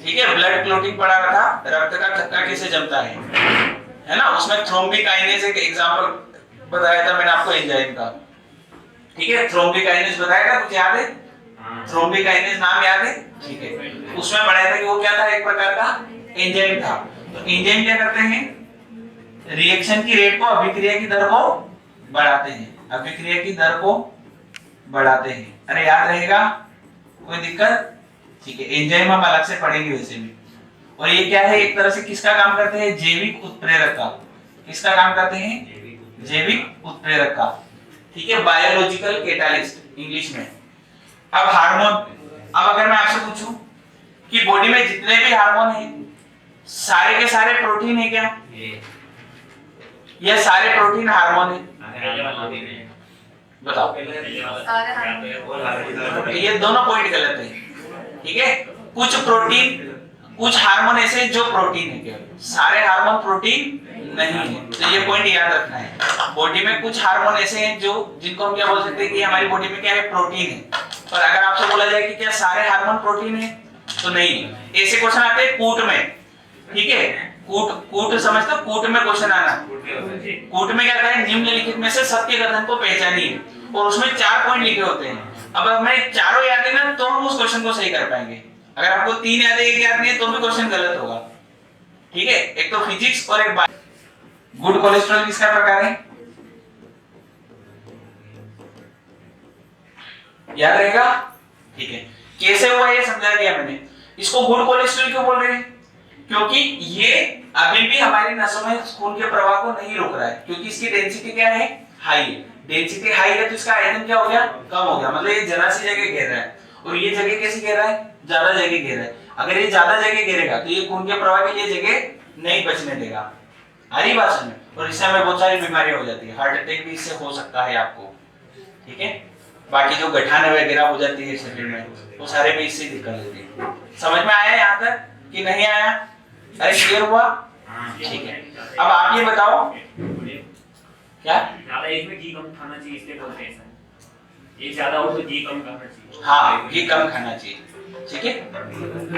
ठीक है, ब्लड क्लोटिंग पढ़ा रहा था, रक्त का थक्का कैसे जमता है ना। उसमें थ्रोम्बिकाइनेज एक एग्जांपल बताया था मैंने आपको एंजाइम का, ठीक है। थ्रोम्बिकाइनेज बताया था, कुछ याद है? थ्रोम्बिकाइनेज नाम याद है? ठीक है। उसमें पढ़ाया था कि वो क्या था? एक प्रकार का एंजाइम था। तो एंजाइम क्या करते हैं? रिएक्शन की रेट को, अभिक्रिया की दर को बढ़ाते हैं। अभिक्रिया की दर को बढ़ाते हैं। अरे याद रहेगा? कोई दिक्कत? ठीक है। एंजाइम हम अलग से पढ़ेंगे वैसे भी। और ये क्या है? एक तरह से किसका काम करते हैं? जैविक उत्प्रेरक का। किसका काम करते हैं? जैविक उत्प्रेरक का, ठीक है। बायोलॉजिकल कैटालिस्ट इंग्लिश में। अब हार्मोन, अब अगर मैं आपसे पूछूं कि बॉडी में जितने भी हार्मोन हैं सारे के सारे प्रोटीन है क्या? ये सारे प्रोटीन हार्मोन है? बताओ। ये दोनों पॉइंट गलत है, ठीक है। कुछ प्रोटीन, कुछ हार्मोन ऐसे जो प्रोटीन है, केवल सारे हार्मोन प्रोटीन नहीं है। तो ये पॉइंट याद रखना है। बॉडी में कुछ हार्मोन ऐसे हैं जो, जिनको हम क्या बोल सकते हैं कि हमारी बॉडी में क्या है? प्रोटीन है। पर अगर आपसे बोला जाए कि क्या सारे हार्मोन प्रोटीन है, तो नहीं। ऐसे क्वेश्चन आते हैं कूट में ठीक है, कूट कूट समझते हो, कूट में क्वेश्चन आना, कूट में क्या करें, निम्नलिखित में से सत्य कथन को पहचानिए और उसमें 4 पॉइंट लिखे होते हैं। अब हमें चारों याद है ना, तो हम उस क्वेश्चन को सही कर पाएंगे। अगर आपको 3 याद है, 1 याद नहीं है, तो भी क्वेश्चन गलत होगा। ठीक है, एक तो फिजिक्स और एक बायो। गुड कोलेस्ट्रॉल किसका प्रकार है, याद रहेगा? ठीक है, कैसे हुआ ये समझा दिया मैंने। इसको गुड कोलेस्ट्रॉल क्यों बोल रहे हैं, क्योंकि ये अभी भी हमारी नसों में खून के प्रवाह को नहीं रोक रहा है, क्योंकि इसकी डेंसिटी क्या है, हाई है। डेंसिटी हाई है तो इसका आयतन क्या हो गया, कम हो गया। मतलब ये जरा सी जगह घेर रहा है और ये जगह कैसी घेर रहा है, ज्यादा जगह घेर रहा है। अगर ये ज्यादा जगह घेरेगा तो ये खून के प्रवाह के लिए जगह नहीं बचने देगा। हरी भाषा में, और इससे हमें बहुत सारी बीमारियां हो जाती है। हार्ट अटैक भी इससे हो सकता है आपको। ठीक है, बाकी जो गठाने वगैरह हो जाती है शरीर में, वो सारे भी इससे दिक्कत होती है। समझ में आया यहाँ तक कि नहीं आया? अरे क्लियर हुआ? ठीक है, अब आप ये बताओ क्या ज्यादा एज में घी कम खाना चाहिए इसलिए बोलते हैं सर, ये ज्यादा हो तो घी कम खाना चाहिए। हाँ, घी कम खाना चाहिए। ठीक है,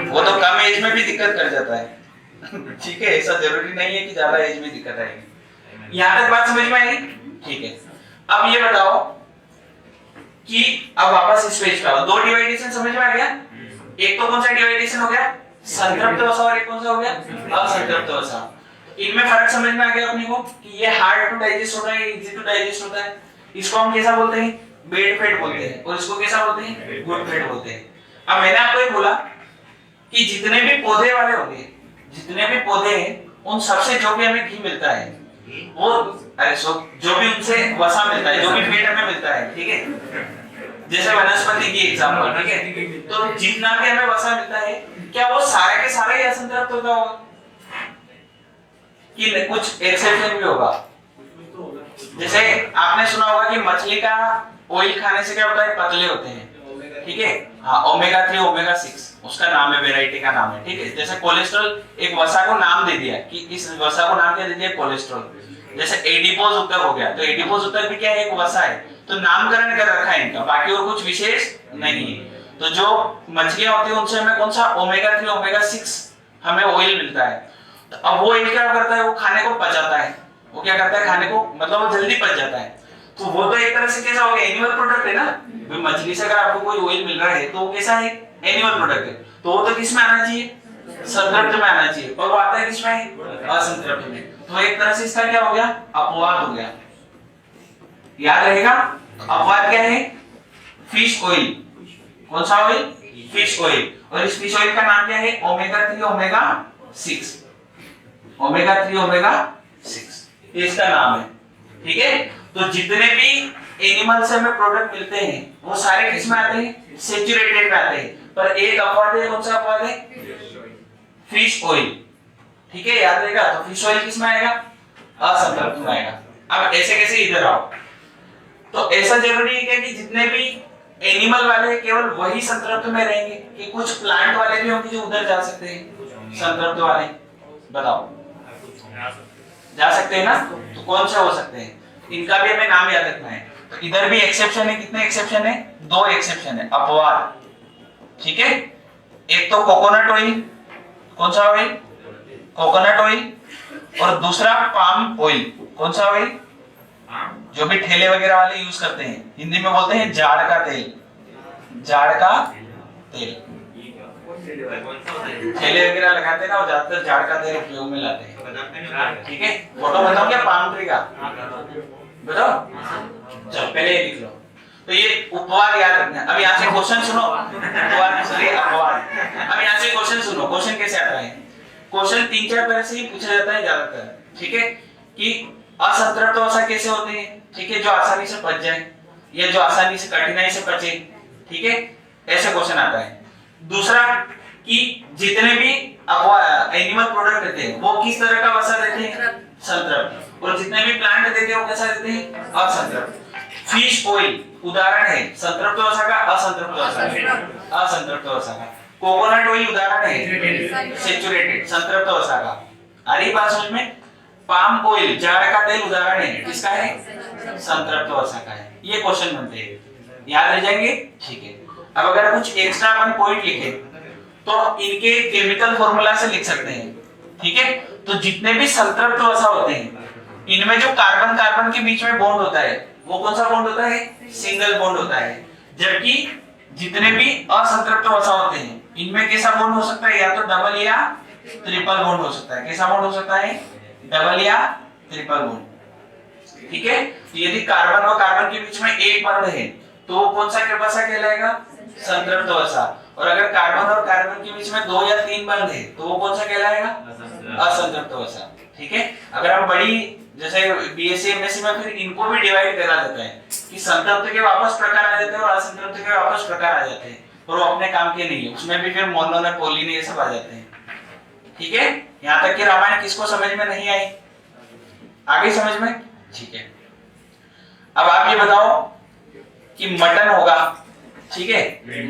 वो तो कम एज में भी दिक्कत कर जाता है। ठीक है, ऐसा जरूरी नहीं है कि ज्यादा एज में दिक्कत आएगी। यहाँ तक बात समझ में आई? ठीक है, अब ये बताओ कि अब वापस इस पेज पे आओ। 2 डिवाइडेशन समझ में आ गया? एक तो कौन सा डिवाइडेशन हो गया, संतृप्त वसा, और एक कौन सा हो गया, असंतृप्त वसा। इनमें फर्क समझ में आ गया अपने को कि ये हार्ड टू डाइजेस्ट होता है, इजी टू डाइजेस्ट होता है। इसको हम कैसा बोलते हैं, बेड फैट बोलते हैं, और इसको कैसा बोलते हैं, गुड फैट बोलते हैं। अब मैंने आपको ये बोला कि जितने भी पौधे वाले होंगे, जितने भी पौधे हैं, उन सबसे जो भी हमें घी मिलता है, वो जो भी उनसे वसा मिलता है, जो भी फैट हमें मिलता है, ठीक है, जैसे वनस्पति की एग्जांपल, ठीक है, तो जितना भी हमें वसा मिलता है, क्या वो सारे के सारे ही असंतृप्त होता होगा कि कुछ एक्सेप्शन भी होगा? जैसे आपने सुना होगा कि मछली का ऑयल खाने से क्या होता है, पतले होते हैं। ठीक है, हाँ, ओमेगा 3 ओमेगा 6 उसका नाम है, वेराइटी का नाम है। ठीक है, जैसे कोलेस्ट्रॉल, एक वसा को नाम दे दिया कि इस वसा को नाम क्या दे दिया, कोलेस्ट्रॉल। जैसे एडिपोज उत्तक हो गया, तो एडिपोज उत्तक भी क्या है, एक वसा है, तो नामकरण कर रखा है इनका, बाकी और कुछ विशेष नहीं है। तो जो मछलियां होती है उनसे हमें कौन सा ओमेगा 3 ओमेगा 6 हमें ऑयल मिलता है। तो अब वो ऑयल क्या करता है, वो खाने को पचाता है। वो क्या करता है, खाने को, मतलब वो जल्दी पच जाता है। तो वो तो एक तरह से कैसा हो गया, एनिमल प्रोडक्ट है ना। भाई मछली से अगर आपको कोई ऑयल मिल रहा है तो वो कैसा है, एनिमल प्रोडक्ट है। तो वो तो किस में आना चाहिए, संतृप्त में आना चाहिए, और वो आता है किस में, असंतृप्त में। तो एक तरह से इसका क्या हो गया, अपवाद हो गया। याद रहेगा, अपवाद क्या है, फिश ऑयल। कौन सा ऑयल, फिश ऑयल। और इस फिश ऑयल का नाम क्या है, ओमेगा 3 ओमेगा 6, ओमेगा 3 ओमेगा 6, ये इसका नाम है। ठीक है, तो जितने भी एनिमल से हमें प्रोडक्ट मिलते हैं वो सारे किस में आते हैं, सैचुरेटेड में आते हैं। पर एक अपवाद है, कौन सा अपवाद है, फिश ऑयल। ठीक है, याद रहेगा। तो फिश ऑयल किस में आएगा, असंतृप्त में आएगा। अब ऐसे कैसे इधर आओ, तो ऐसा जरूरी है कि जितने भी एनिमल वाले केवल वही संतृप्त में रहेंगे कि कुछ प्लांट वाले भी होंगे जो उधर जा सकते हैं, संतृप्त वाले? बताओ, जा सकते हैं ना? तो कौन से हो सकते हैं, इनका भी हमें नाम याद रखना है। तो इधर भी एक्सेप्शन है, कितने एक्सेप्शन है, 2 एक्सेप्शन है, अपवाद। ठीक है, एक तो कोकोनट ऑयल, कौन सा ऑयल, कोकोनट ऑयल, और दूसरा पाम ऑयल। कौन सा ऑयल, जो भी ठेले वगैरह वाले यूज करते हैं, हिंदी में बोलते हैं जाड़ का तेल, जाड़ का तेल। ठेले वगैरह लगाते हैं ना, वो ज्यादातर जाड़ का तेल उपयोग में लाते हैं। ठीक है, फोटो बताओ क्या पाम ट्री का, बताओ, चल पहले ये लिख लो। तो ये उपवाद याद रखना। अब यहाँ से क्वेश्चन सुनो, उपवाद सॉरी अपवाद। अब यहाँ से क्वेश्चन सुनो, क्वेश्चन कैसे आता है, क्वेश्चन 3-4 तरह से ही पूछा जाता है ज्यादातर। ठीक है, कि असंतृप्त वसा कैसे होते हैं, ठीक है, जो आसानी से पच जाए या जो आसानी से कठिनाई से पचे। ठीक है, ऐसे क्वेश्चन आता है। दूसरा कि जितने भी एनिमल प्रोडक्ट देते हैं वो किस तरह का वसा देते हैं, संतृप्त, और जितने भी प्लांट देते हैं वो कैसा देते हैं, असंतृप्त। फिश ऑयल उदाहरण है संतृप्त वसा का, असंतृप्त वसा का, असंतृप्त वसा का। कोकोनट ऑयल उदाहरण है सैचुरेटेड, संतृप्त वसा का। आ रही बात समझ में? पाम ऑयल, जाड़ का तेल उदाहरण है, किसका है, संतृप्त वसा का है। ये क्वेश्चन बनते हैं, याद रह जाएंगे। ठीक है, अब अगर कुछ एक्स्ट्रा अपन पॉइंट लिखे तो इनके केमिकल फॉर्मूला से लिख सकते हैं। ठीक है। तो जितने भी संतृप्त वसा होते हैं इनमें जो कार्बन कार्बन के बीच में बॉन्ड होता है वो कौन सा बॉन्ड होता है? सिंगल बॉन्ड होता है। जबकि जितने भी असंतृप्त वसा होते हैं इनमें कैसा बॉन्ड हो सकता है? या तो डबल या ट्रिपल बॉन्ड हो सकता है। कैसा बॉन्ड हो सकता है? डबल या ट्रिपल बॉन्ड। ठीक है। तो यदि कार्बन और कार्बन के बीच में एक बॉन्ड है तो वो कौन सा वसा कहलाएगा? संतृप्त वसा। और अगर कार्बन और कार्बन के बीच में 2 या 3 बॉन्ड है तो वो कौन सा कहलाएगा? असंतृप्त वसा। ठीक है। अगर हम बड़ी जैसे बीएससी एमएससी में फिर इनको भी डिवाइड करा जाता है कि संतृप्त के वापस प्रकार आ जाते हैं और असंतृप्त के वापस प्रकार आ जाते हैं और वो अपने काम के नहीं है। उसमें भी फिर मोनो ने पोली ने ये सब आ जाते हैं। ठीक है। यहाँ तक कि रामायण किसको समझ में नहीं आई? आगे समझ में? ठीक है। अब आप ये बताओ कि मटन होगा, ठीक है,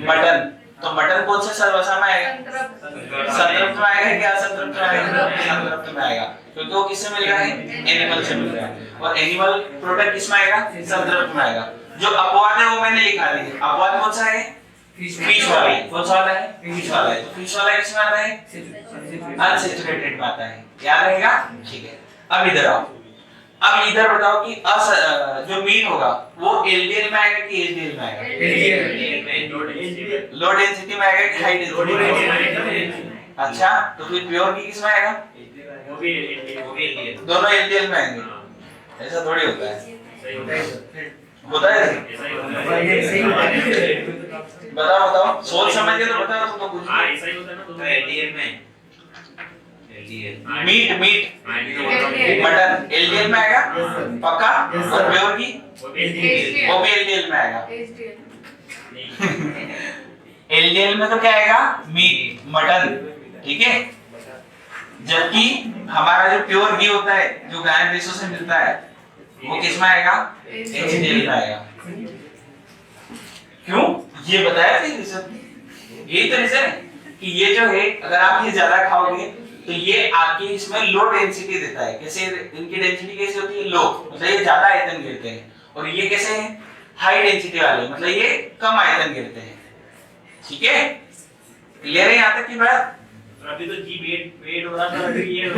मटन, तो मटन कौन से सर्वसा में आएगा? संतृप्त में आएगा कि असंतृप्त में आएगा? संतृप्त में आएगा, क्योंकि वो किससे मिल रहा है? एनिमल से मिल रहा है। और एनिमल प्रोडक्ट किसमें आएगा? संतृप्त में आएगा। जो अपवाद है वो मैंने लिखा दिया। अपवाद कौन सा है? फिश वाला। कौन सा वाला है? फिश वाला है। तो फिश वाला किसमें आता है? अनसैचुरेटेड में आता है। याद रहेगा? ठीक है। अब इधर आओ। अब इधर बताओ कि जो मीट होगा वो एलडीएल में आएगा कि एचडीएल में आएगा? लो डेंसिटी में आएगा कि हाई डेंसिटी में? अच्छा, तो फिर प्योर की किस में आएगा? वो भी एलडीएल। दोनों एलडीएल में आएंगे। ऐसा थोड़ी होता है। होता है? बताओ सोच समझ के तो बताओ। तो कुछ ऐसा ही होता है ना, दोनों एलडीएल में। मीट मटन एलडीएल में आएगा पक्का। और प्योर की वो भी एलडीएल में आएगा। एलडीएल में तो क्या आएगा? Meat mutton. ठीक है। जबकि हमारा जो प्योर घी होता है जो गाय भैंसों से मिलता है वो किस में आएगा? एचडीएल में आएगा। क्यों? ये बताया था रीजन। यही तो रीजन है कि ये जो है अगर आप ये ज्यादा खाओगे तो ये आपकी इसमें लो डेंसिटी देता है। कैसे? इनकी डेंसिटी कैसे होती है? लो, मतलब ये ज्यादा आयतन गिरते हैं। और ये कैसे हैं? हाई डेंसिटी वाले, मतलब ये कम आयतन गिरते हैं। ठीक है। क्लियर है यहाँ तक की बात? अभी तो जी वेट हो रहा था, अभी ये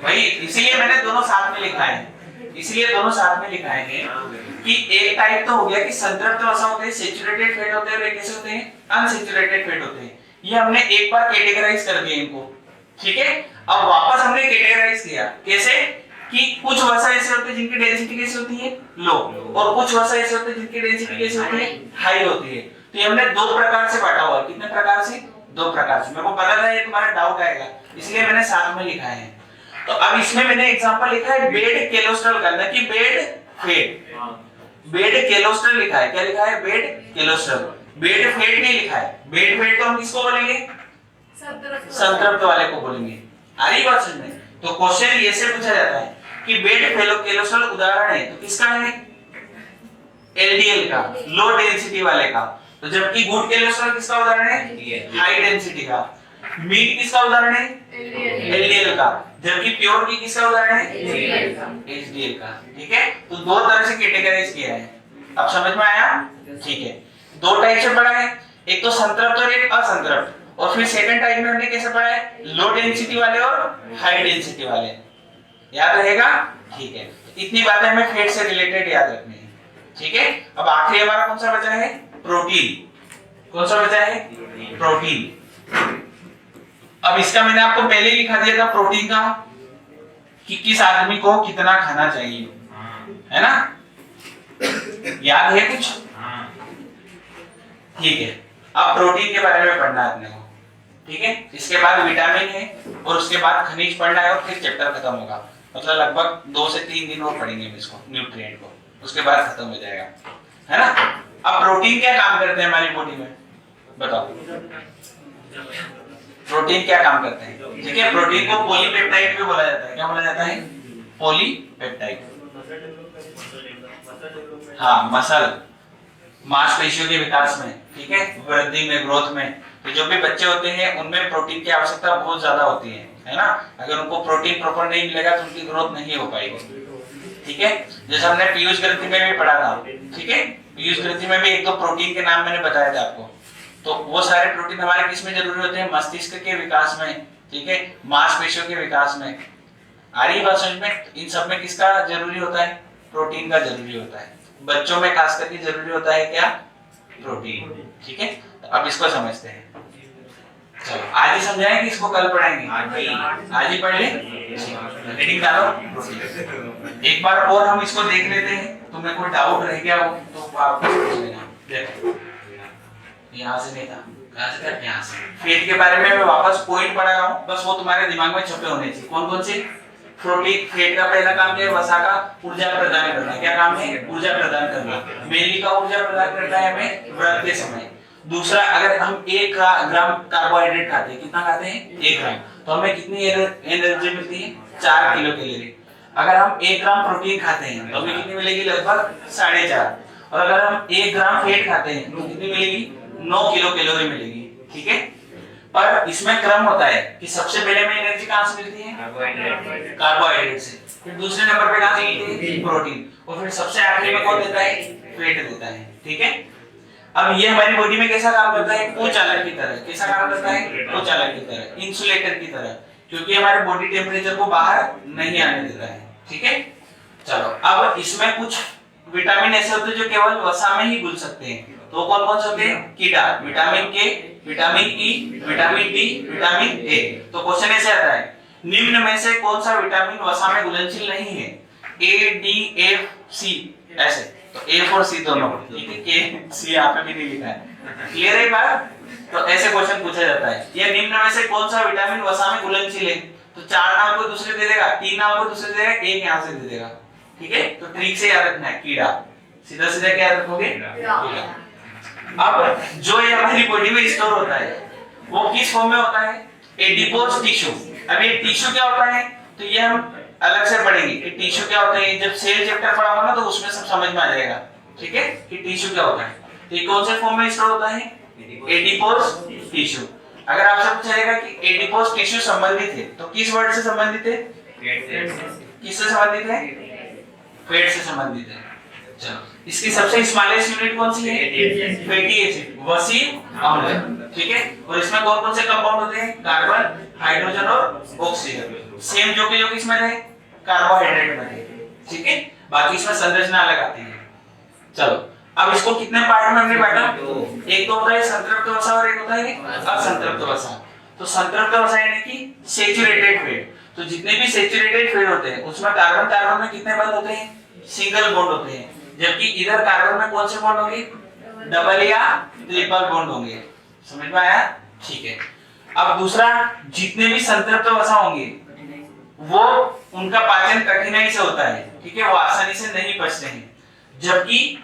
भाई इसीलिए मैंने दोनों साथ में लिखा है। इसलिए दोनों साथ में लिखाए हैं कि एक टाइप तो हो गया कि संतृप्त वसा होते हैं, सैचुरेटेड फैट होते हैं, और कैसे होते हैं? अनसैचुरेटेड फैट होते हैं। ये हमने एक बार कैटेगराइज कर दिया इनको। ठीक है। अब वापस हमने कैटेगराइज किया। कैसे? कि कुछ वसा ऐसे होते हैं जिनकी डेंसिटी कैसी होती है? लो। और कुछ वसा ऐसे होते हैं जिनकी डेंसिटी कैसी होती है? हाई होती है। तो ये हमने दो प्रकार से बांटा हुआ है। कितने प्रकार से? दो प्रकार से। मेरे को पता था ये तुम्हारा डाउट आएगा, इसलिए मैंने साथ में लिखा है। तो अब इसमें मैंने एग्जांपल लिखा है बेड कोलेस्ट्रॉल का, न कि बेड फेट। बेड कोलेस्ट्रॉल लिखा है। क्या लिखा है? Bed cholesterol. बेड फेट नहीं लिखा है। बेड फेट तो हम किसको बोलेंगे? संतृप्त वाले को बोलेंगे। आ रही बात समझ में? तो क्वेश्चन ये से पूछा जाता है कि बेड कोलेस्ट्रॉल उदाहरण है तो किसका है? एलडीएल का, लो डेंसिटी वाले का। तो जबकि गुड कोलेस्ट्रॉल किसका उदाहरण है? हाई डेंसिटी का। मीट किसका उदाहरण है? एलडीएल का। जबकि प्योर की किसका उदाहरण है? एचडीएल का। ठीक है। तो दो तरह से कैटेगराइज किया है। अब समझ में आया? ठीक है। दो टाइप से पढ़ा है, एक तो संतृप्त और एक असंतृप्त। और फिर सेकंड टाइप में हमने कैसे पढ़ा है? लो डेंसिटी वाले और हाई डेंसिटी वाले। याद रहेगा? ठीक है। इतनी बातें हमें फैट से रिलेटेड याद रखनी है। ठीक है। अब आखिरी हमारा कौन सा बचा है? प्रोटीन। कौन सा बचा है? प्रोटीन। अब इसका मैंने आपको पहले लिखा दिया था प्रोटीन का कि किस आदमी को कितना खाना चाहिए, है ना? याद है कुछ? ठीक है। अब प्रोटीन के बारे में पढ़ना है अपने को। ठीक है। इसके बाद विटामिन है और उसके बाद खनिज पढ़ना है और फिर चैप्टर खत्म होगा। मतलब लगभग 2 से 3 दिन और पढ़ेंगे इसको, न्यूट्रिएंट को, उसके बाद खत्म हो जाएगा, है ना? अब प्रोटीन क्या काम करते हैं हमारी बॉडी में? बताओ प्रोटीन क्या काम करते हैं? ठीक है। प्रोटीन को पॉलीपेप्टाइड भी बोला जाता है। क्या बोला जाता है? पॉलीपेप्टाइड। हाँ, मसल, मांसपेशियों के विकास में, ठीक है, वृद्धि में, ग्रोथ में। तो जो भी बच्चे होते हैं उनमें प्रोटीन की आवश्यकता बहुत ज्यादा होती है ना? अगर उनको प्रोटीन प्रॉपर नहीं मिलेगा तो उनकी ग्रोथ नहीं हो पाएगी। ठीक है। जैसे हमने पीयूष ग्रंथि में भी पढ़ा था। ठीक है। पीयूष ग्रंथि में भी एक दो प्रोटीन के नाम मैंने बताया था आपको। तो वो सारे प्रोटीन हमारे किस में जरूरी होते हैं? मस्तिष्क के विकास में, ठीक है, मांसपेशियों के विकास में। आ रही बात समझ में? इन सब में किसका जरूरी होता है? प्रोटीन का जरूरी होता है। बच्चों में खास करके जरूरी होता है क्या? प्रोटीन। ठीक है, तो अब इसको समझते हैं। चलो आज ही समझाएं कि इसको कल पढ़ाएंगे? आज ही पढ़ ले। हेडिंग डालो प्रोटीन। एक बार और हम इसको देख लेते हैं, तुम्हें कोई डाउट रह गया हो तो आप पूछ लेना। देखो यहाँ से नहीं था, कहाँ से था? यहाँ से। फेट के बारे में मैं वापस पॉइंट पढ़ा रहा हूँ, बस वो तुम्हारे दिमाग में छपे होने चाहिए। कौन कौन से? प्रोटीन। फेट का पहला काम क्या है? वसा का ऊर्जा प्रदान करना। क्या काम है? ऊर्जा प्रदान करना। मेनली का ऊर्जा प्रदान करता है हमें व्रत के समय। दूसरा, अगर हम 1 ग्राम कार्बोहाइड्रेट खाते हैं, कितना खाते हैं? 1 ग्राम, तो हमें कितनी एनर्जी मिलती है? 4 किलो कैलोरी। अगर हम 1 ग्राम प्रोटीन खाते हैं तो हमें कितनी मिलेगी? लगभग 4.5। और अगर हम 1 ग्राम फेट खाते हैं तो कितनी मिलेगी? 9 किलो कैलोरी मिलेगी। ठीक है, पर इसमें क्रम होता है कि सबसे पहले में एनर्जी कहां से मिलती है? कार्बोहाइड्रेट से। फिर दूसरे नंबर पे कहां से मिलती है? प्रोटीन। और फिर सबसे आखिरी में कौन देता है? फेट देता है। ठीक है, अब ये हमारी बॉडी में कैसा काम करता है? कोचालक की तरह। कैसा काम करता है? कोचालक की तरह, इंसुलेटर की तरह, क्योंकि हमारे बॉडी टेम्परेचर को बाहर नहीं आने देता है। ठीक है, चलो अब इसमें कुछ विटामिन ऐसे होते हैं जो केवल वसा में ही घुल सकते हैं। तो कौन कौन से होते हैं? कीड़ा, विटामिन के, vitamin E, vitamin D, vitamin A. तो क्वेश्चन ऐसे आता है, निम्न में से कौन सा विटामिन वसा में घुलनशील नहीं है? ए, डी, एफ, सी, ऐसे। तो ए और सी दोनों, ठीक है, के सी यहाँ पे भी नहीं लिखा है। क्लियर है बात? तो ऐसे क्वेश्चन पूछा जाता है, ये निम्न में से कौन सा विटामिन वसा में घुलनशील है? तो 4 नाम को दूसरे दे देगा, 3 नाम को दूसरे दे देगा, एक यहाँ से दे देगा। ठीक है, तो ट्रिक से याद रखना है, कीड़ा। सीधा सीधा क्या याद रखोगे? कीड़ा। अब जो ये हमारी बॉडी में स्टोर होता है वो किस फॉर्म में होता है? Adipose tissue. अब ये टिश्यू क्या होता है तो ये हम अलग से पढ़ेंगे कि टिश्यू क्या होता है। जब सेल चैप्टर पढ़ा होगा ना तो उसमें सब समझ में आ जाएगा। ठीक है, कि टिश्यू क्या होता है। तो ये कौन से फॉर्म में स्टोर होता है? Adipose tissue. अगर आपसे पूछा जाएगा कि एडिपोज टिश्यू संबंधित है तो किस वर्ड से संबंधित है? किससे संबंधित है? फेट से संबंधित है। चलो, इसकी सबसे स्मॉलेस्ट यूनिट कौन सी है? फैटी एसिड, वसीय अम्ल। ठीक है, और इसमें कौन कौन से कंपाउंड होते हैं? कार्बन, हाइड्रोजन और ऑक्सीजन। सेम जो कि किसमें है? कार्बोहाइड्रेट में है। ठीक है, बाकी इसमें संरचना अलग आती है। चलो, अब इसको कितने पार्ट में हमने बांटा? एक तो होता है संतृप्त वसा और एक होता है असंतृप्त वसा। तो संतृप्त वसा यानी कि सैचुरेटेड फैट। तो जितने भी सैचुरेटेड फैट होते हैं उसमें कार्बन कार्बन में कितने बंध होते हैं? सिंगल बॉन्ड होते हैं। जबकि इधर कार्बन में कौन से बॉन्ड होंगे? डबल या ट्रिपल बॉन्ड होंगे। समझ में आया? ठीक है, अब दूसरा, जितने भी संतृप्त वसा होंगे वो उनका पाचन कठिनाई से होता है। ठीक है, वो आसानी से नहीं पचते हैं। जबकि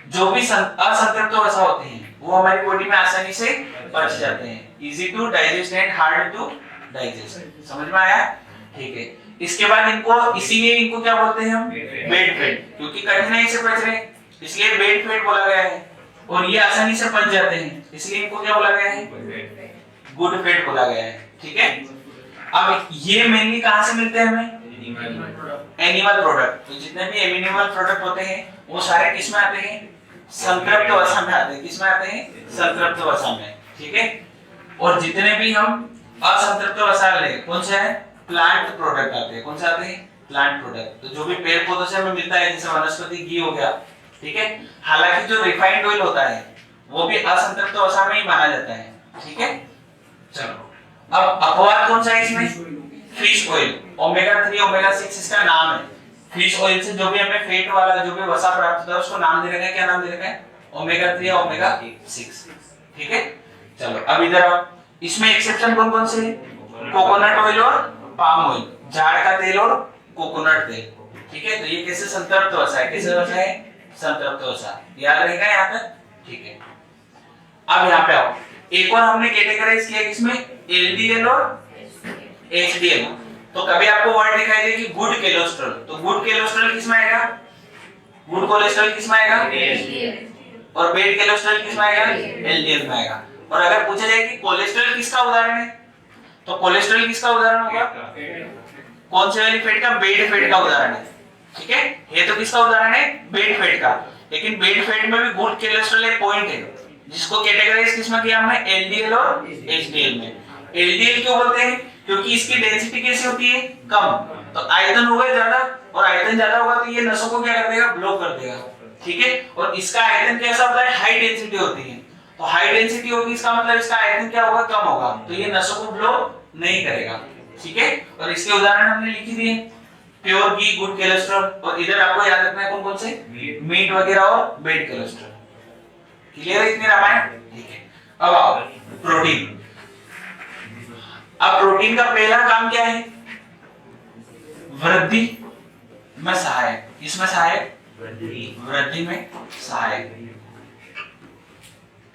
जो भी असंतृप्त वसा होते हैं वो हमारी बॉडी में आसानी से पच जाते हैं। Easy to digest and hard to digest. समझ में आया? ठीक है, इसके बाद इनको, इसीलिए इनको क्या बोलते हैं हम? बेड फैट, क्योंकि कठिनाई से पच रहे हैं इसलिए बेड फैट बोला गया है। और ये आसानी से पच जाते हैं इसलिए इनको क्या बोला गया है? गुड फैट बोला गया है। ठीक है, अब ये मेनली कहां से मिलते हैं हमें? Animal product. तो जितने भी एनिमल प्रोडक्ट होते हैं वो सारे किस में आते हैं? संतृप्त वसा में आते हैं। किस में आते हैं? संतृप्त वसा में। ठीक है, और जितने भी हम असंतृप्त वसा ले कौन से है? प्लांट प्रोडक्ट आते हैं। कौन से आते हैं? Plant product. तो जो भी पेड़ पौधों से हमें मिलता है जैसे वनस्पति घी हो गया। ठीक है, हालांकि जो रिफाइंड ऑयल होता है वो भी असंतृप्त वसा में ही माना जाता है। ठीक है, चलो अब अपवाद कौन सा है इसमें? फिश ऑयल, ओमेगा 3 ओमेगा 6 इसका नाम है। फिश ऑयल से जो भी हमें फैट वाला जो भी वसा प्राप्त होता है उसको नाम दे रखा है। क्या नाम दे रखा है? ओमेगा 3 या ओमेगा 6। ठीक है, चलो अब इधर आओ। इसमें एक्सेप्शन कौन कौन से है? कोकोनट ऑयल और पाम ऑयल, झाड़ का तेल और कोकोनट तेल। ठीक है, तो ये कैसे संतृप्त वसा है? कैसे वसा है? संतृप्त वसा। याद रहेगा यहाँ तक? ठीक है, अब यहाँ पे आओ। एक और हमने कैटेगराइज किया किसमें? एलडीएल और एचडीएल। तो कभी आपको वर्ड दिखाई दे कि गुड कोलेस्ट्रॉल, तो गुड कोलेस्ट्रॉल किसमें आएगा? गुड कोलेस्ट्रॉल किसमें आएगा? और बैड कोलेस्ट्रॉल किसमें आएगा? एलडीएल में आएगा। और अगर पूछा जाए कि कोलेस्ट्रॉल किसका उदाहरण है तो कोलेस्ट्रॉल किसका उदाहरण होगा? कौन से वाली फैट का? बैड फैट का उदाहरण है। ठीक है, ये तो किसका उदाहरण है? बैड फैट का। लेकिन बैड फैट में भी गुड कोलेस्ट्रॉल एक पॉइंट है जिसको कैटेगराइज किसमें किया हमने? एलडीएल और एचडीएल में। एलडीएल क्यों बोलते हैं? क्योंकि इसकी डेंसिटी कैसी होती है, कम, तो आयतन होगा ज्यादा, और आयतन ज्यादा होगा तो ये नसों को क्या कर देगा, ब्लॉक कर देगा, ठीक है। और इसका आयतन कैसा होता है, हाई डेंसिटी होती है, तो हाई डेंसिटी होगी इसका मतलब इसका आयतन क्या होगा, कम होगा, तो ये नसों को ब्लॉक नहीं करेगा, ठीक है। और इसके उदाहरण हमने लिख दिए, प्योर घी, गुड कोलेस्ट्रॉल, और इधर आपको याद रखना है कौन कौन से, मीट वगैरह और बैड कोलेस्ट्रॉल। क्लियर है इतनी रामायण, ठीक है। अब आओ प्रोटीन। अब प्रोटीन का पहला काम क्या है, वृद्धि में सहायक, किसमें सहायक, वृद्धि में सहायक,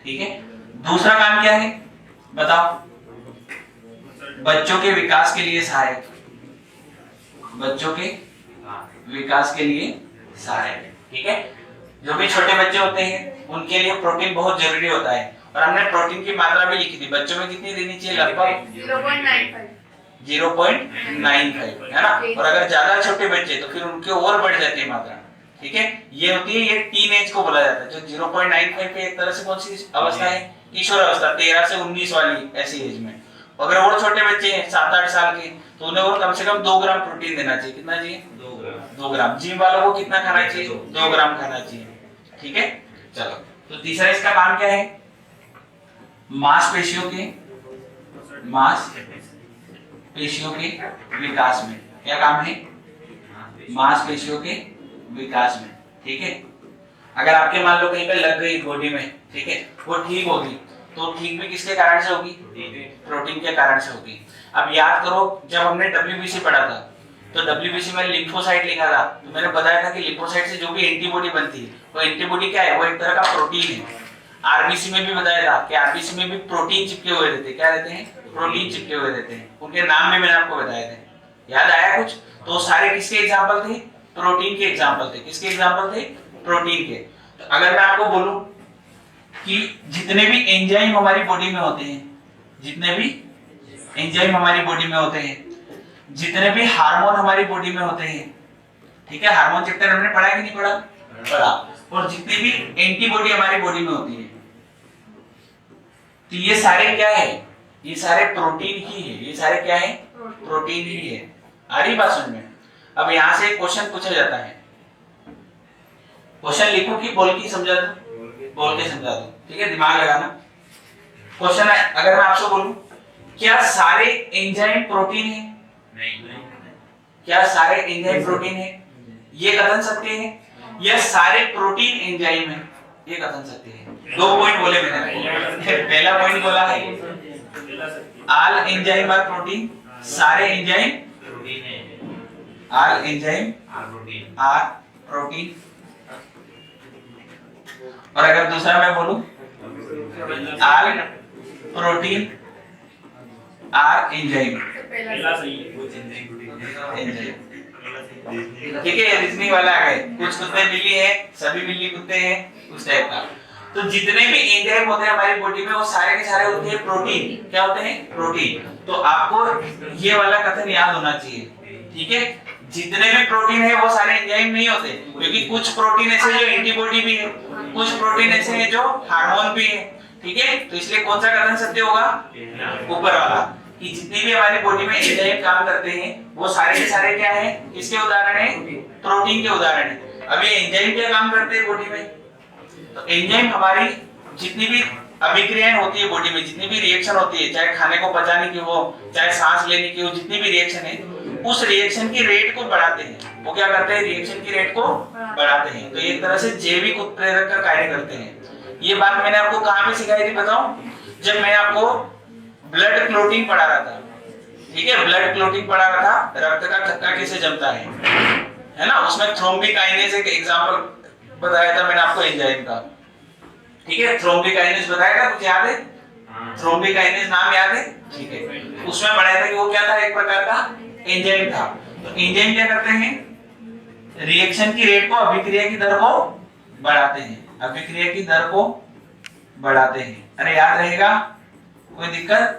ठीक है। दूसरा काम क्या है बताओ, बच्चों के विकास के लिए सहायक, बच्चों के विकास के लिए सहायक, ठीक है। जो भी छोटे बच्चे होते हैं उनके लिए प्रोटीन बहुत जरूरी होता है, और हमने प्रोटीन की मात्रा भी लिखी थी, बच्चों में कितनी देनी चाहिए, लगभग 0.95, है ना। और अगर ज्यादा छोटे बच्चे तो फिर उनके और बढ़ जाती है मात्रा, ठीक है। ये होती है, ये टीन एज को बोला जाता है, जो 0.95 पे एक तरह से कौन सी अवस्था है, किशोर अवस्था, 13 से 19 वाली ऐसी एज में। अगर और छोटे बच्चे हैं 7-8 साल के, तो उन्हें और कम से कम 2 ग्राम प्रोटीन देना चाहिए, कितना चाहिए, 2 ग्राम। जिम वालों को कितना खाना चाहिए, 2 ग्राम खाना चाहिए, ठीक है। चलो, तो तीसरा इसका काम क्या है, मांसपेशियों के विकास में, क्या काम है, मांसपेशियों के विकास में, ठीक है। अगर आपके मान लो कहीं पे लग गई बॉडी में, ठीक है, वो ठीक होगी, तो ठीक भी किसके कारण से होगी, प्रोटीन के कारण से होगी। अब याद करो जब हमने डब्ल्यूबीसी पढ़ा था, तो डब्ल्यूबीसी में लिम्फोसाइट लिखा था, तो मैंने बताया था कि लिम्फोसाइट से जो भी एंटीबॉडी बनती है, वो एंटीबॉडी क्या है, वो एक तरह का प्रोटीन है। आरबीसी में भी बताया था कि आरबीसी में भी प्रोटीन चिपके हुए रहते हैं, क्या रहते हैं, प्रोटीन चिपके हुए रहते हैं, उनके नाम भी मैंने आपको बताए थे, याद आया कुछ। तो सारे किसके एग्जांपल थे, प्रोटीन के एग्जांपल थे, किसके एग्जांपल थे, प्रोटीन के। तो अगर मैं आपको बोलूं कि जितने भी एंजाइम हमारी बॉडी में होते हैं, जितने भी एंजाइम हमारी बॉडी में होते हैं, जितने भी हार्मोन हमारी बॉडी में होते हैं, ठीक है, हार्मोन चैप्टर हमने पढ़ा है कि नहीं पढ़ा, पढ़ा। और जितनी भी एंटीबॉडी हमारी बॉडी में होती है, तो ये सारे क्या है, ये सारे प्रोटीन ही है, ये सारे क्या है, प्रोटीन ही है। आ रही बात समझ में। अब यहां से एक क्वेश्चन पूछा जाता है, क्वेश्चन लिखो कि बोल के समझा दो, बोल के समझा दो, ठीक है, दिमाग लगाना। क्वेश्चन है, अगर मैं आपसे बोलूं क्या सारे एंजाइम प्रोटीन है, नहीं, क्या सारे एंजाइम प्रोटीन है, ये कथन सत्य है, या सारे प्रोटीन एंजाइम है, ये कथन सत्य है। 2 पॉइंट बोले मैंने, पहला पॉइंट बोला है ऑल एंजाइम आर प्रोटीन, सारे एंजाइम प्रोटीन है, ऑल एंजाइम आर प्रोटीन। और अगर दूसरा मैं बोलूं ऑल प्रोटीन आर एंजाइम, ठीक है, रीजनिंग वाला आ गए, कुछ कुत्ते बिल्ली है, सभी बिल्ली कुत्ते हैं, उस टाइप का। तो जितने भी एंजाइम होते हैं हमारी बॉडी में, वो सारे के सारे होते हैं प्रोटीन, क्या होते हैं, प्रोटीन। तो आपको ये वाला कथन याद होना चाहिए, ठीक है। जितने भी प्रोटीन है वो सारे एंजाइम नहीं होते, क्योंकि कुछ प्रोटीन ऐसे जो एंटीबॉडी भी है, कुछ प्रोटीन ऐसे हैं जो हार्मोन भी है, ठीक है। तो इसलिए कौन सा कथन सत्य होगा, ऊपर वाला, कि जितनी भी हमारी बॉडी में एंजाइम काम करते हैं वो सारे के सारे क्या है, किसके उदाहरण है, प्रोटीन के उदाहरण है। अब ये एंजाइम क्या काम करते हैं बॉडी में, तो एंजाइम हमारी जितनी भी अभिक्रियाएं होती है बॉडी में, जितनी भी रिएक्शन होती है, चाहे खाने को पचाने की हो, चाहे सांस लेने की हो, जितनी भी रिएक्शन है, उस रिएक्शन की रेट को बढ़ाते हैं। वो क्या करते हैं, रिएक्शन की रेट को बढ़ाते हैं। तो एक तरह से जैविक उत्प्रेरक का कार्य करते हैं। ये बात मैंने आपको कहां पे सिखाई थी बताओ, जब मैं आपको ब्लड क्लोटिंग पढ़ा रहा था, ठीक है, ब्लड क्लोटिंग पढ़ा रहा था, रक्त का थक्का कैसे जमता है ना, उसमें थ्रोम्बिकाइनेज एक एग्जांपल बताया था मैंने आपको एंजाइम का, ठीक है, थ्रोम्बिकाइनेज बताया था, कुछ याद है, थ्रोम्बिकाइनेज नाम याद है, ठीक है। उसमें पढ़ाया था कि वो क्या था, एक प्रकार का एंजाइम था। तो एंजाइम क्या करते हैं, रिएक्शन की रेट को, अभिक्रिया की दर को बढ़ाते हैं, अभिक्रिया की दर को बढ़ाते हैं। अरे याद रहेगा, कोई दिक्कत,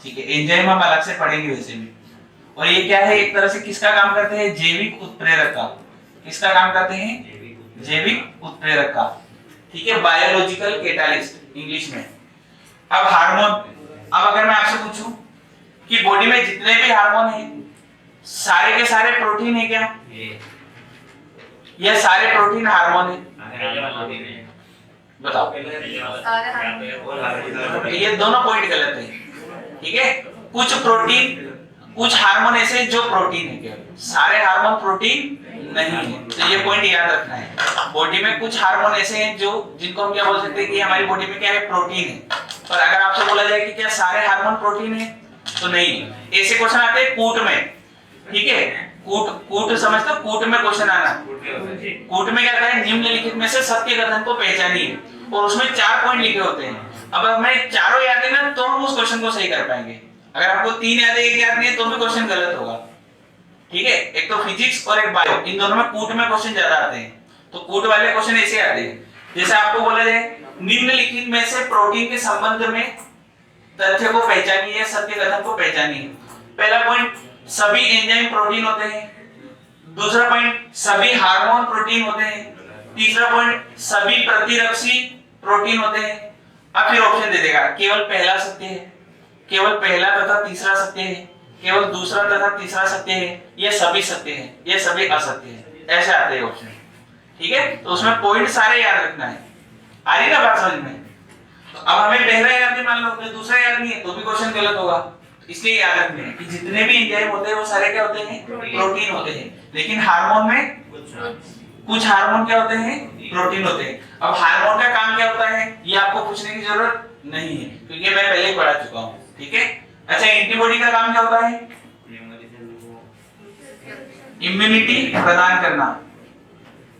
ठीक है। एंजाइम हम अलग से पढ़ेंगे वैसे भी। और ये क्या है, एक तरह से किसका काम करते हैं, जैविक उत्प्रेरक का, किसका काम करते हैं, जैविक उत्प्रेरक का, ठीक है, बायोलॉजिकल कैटालिस्ट इंग्लिश में। अब हार्मोन, अब अगर मैं आपसे पूछूं कि बॉडी में जितने भी हार्मोन हैं सारे के सारे प्रोटीन है क्या? ये सारे प्रोटीन हार्मोन है? बताओ। ये दोनों पॉइंट गलत है, ठीक है। कुछ प्रोटीन, कुछ हार्मोन ऐसे जो प्रोटीन है केवल, सारे हार्मोन प्रोटीन नहीं है। तो ये पॉइंट याद रखना है। बॉडी में कुछ हार्मोन ऐसे हैं जो जिनको हम क्या बोल सकते हैं कि हमारी बॉडी में क्या है, प्रोटीन है। पर अगर आपसे बोला जाए कि क्या सारे हार्मोन प्रोटीन है, तो नहीं। ऐसे क्वेश्चन आते हैं कूट में, ठीक है। कूट समझते हो? कूट में क्वेश्चन आना, कूट में क्या कहता है, निम्नलिखित में से सत्य कथन को पहचानिए, और उसमें 4 पॉइंट लिखे होते हैं। अब हमें चारों याद है ना, तो हम उस क्वेश्चन को सही कर पाएंगे। अगर आपको 3 याद है, 1 याद नहीं है, तो भी क्वेश्चन गलत होगा, ठीक है। एक तो फिजिक्स और एक बायो, इन दोनों में कूट में क्वेश्चन ज्यादा आते हैं। तो कूट वाले क्वेश्चन ऐसे आते हैं, जैसे आपको बोला जाए निम्नलिखित में से प्रोटीन के संबंध में तथ्य को पहचानिए, सत्य कथन को पहचानिए। पहला पॉइंट, सभी एंजाइम प्रोटीन होते हैं। दूसरा पॉइंट, सभी हार्मोन प्रोटीन होते हैं। तीसरा पॉइंट, सभी प्रतिरक्षी प्रोटीन होते हैं। अब फिर ऑप्शन दे देगा, केवल पहला सत्य है, केवल पहला तथा तीसरा सत्य है, केवल दूसरा तथा तीसरा सत्य है, ये सभी सत्य है, ये सभी असत्य है। ऐसे आते हैं ऑप्शन, ठीक है। तो उसमें पॉइंट सारे याद रखना है। आ रही ना बात समझ में? तो अब हमें पहला याद नहीं, मान लो दूसरा याद नहीं है, तो भी क्वेश्चन गलत होगा। इसलिए याद रखना है कि जितने भी एंजाइम होते हैं वो सारे क्या होते हैं, प्रोटीन होते हैं। लेकिन हार्मोन में कुछ हार्मोन क्या होते हैं, प्रोटीन होते हैं। अब हार्मोन का काम क्या होता है, ये आपको पूछने की जरूरत नहीं है, क्योंकि मैं पहले ही पढ़ा चुका हूँ, ठीक है। अच्छा, एंटीबॉडी का काम क्या होता है, इम्यूनिटी प्रदान करना,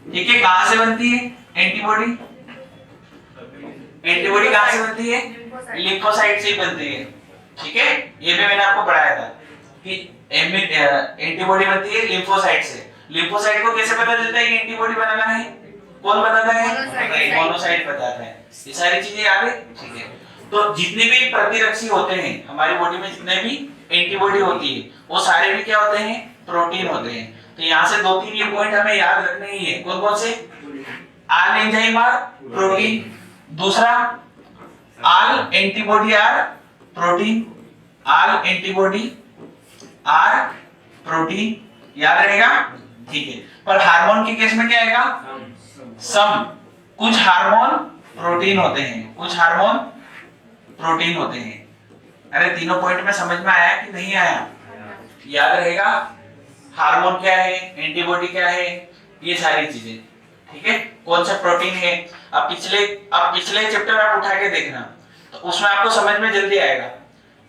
ठीक है। कहां से बनती है एंटीबॉडी? एंटीबॉडी कहां से बनती है? लिम्फोसाइट से बनती है, ठीक है। ये भी मैंने आपको पढ़ाया था कि एंटीबॉडी बनती है लिम्फोसाइट से। लिम्फोसाइट को कैसे पता चलता है कि एंटीबॉडी बनाना है? कौन बताता है? मोनोसाइट बताता है। ये सारी चीजें याद है, ठीक है। तो जितने भी प्रतिरक्षी होते हैं हमारी बॉडी में, जितने भी एंटीबॉडी होती है, वो सारे भी क्या होते हैं, प्रोटीन होते हैं। तो यहाँ से 2-3 ये पॉइंट हमें याद रखने ही है। कौन कौन से? ऑल एंजाइम आर प्रोटीन, दूसरा all antibody are protein, all antibody are protein, याद रहेगा, ठीक है। पर हार्मोन के केस में क्या आएगा? सम, कुछ हार्मोन प्रोटीन होते हैं, कुछ हार्मोन प्रोटीन होते हैं। अरे तीनों पॉइंट में समझ में आया कि नहीं आया? याद रहेगा हार्मोन क्या है, एंटीबॉडी क्या है, ये सारी चीजें, ठीक है। कौन सा प्रोटीन है, अब पिछले चैप्टर आप उठा के देखना, तो उसमें आपको समझ में जल्दी आएगा,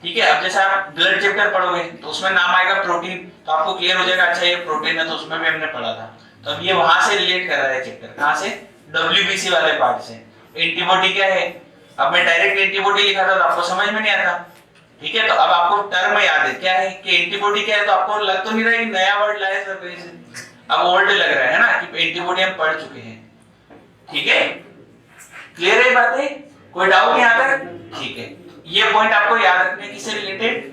ठीक है। अब जैसे आप ब्लड चैप्टर पढ़ोगे तो उसमें नाम आएगा प्रोटीन, तो आपको क्लियर हो जाएगा, अच्छा ये प्रोटीन है, तो उसमें भी हमने पढ़ा था। तो अब ये वहां से रिलेट कर रहा है चैप्टर, कहां से? WBC वाले पार्ट से। एंटीबॉडी क्या है, अब मैं डायरेक्ट एंटीबॉडी लिखा था तो आपको समझ में नहीं आता, ठीक है। तो अब आपको टर्म याद है क्या है कि एंटीबॉडी क्या है, तो आपको लग तो नहीं रहा है कि नया वर्ड लाए सर कहीं से, अब ओल्ड लग रहा है ना, कि एंटीबॉडी हम पढ़ चुके हैं, ठीक है। क्लियर है बातें? कोई डाउट यहाँ तक? ठीक है। ये पॉइंट आपको याद रखने किससे रिलेटेड?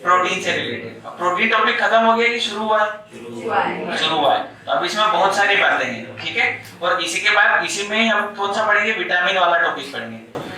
प्रोटीन से रिलेटेड। अब प्रोटीन टॉपिक खत्म हो गया कि शुरू हुआ? शुरू हुआ है। तो अब इसमें बहुत सारी बातें हैं, ठीक है। और इसी के बाद इसी में हम कौन सा पढ़ेंगे? विटामिन वाला टॉपिक पढ़ेंगे।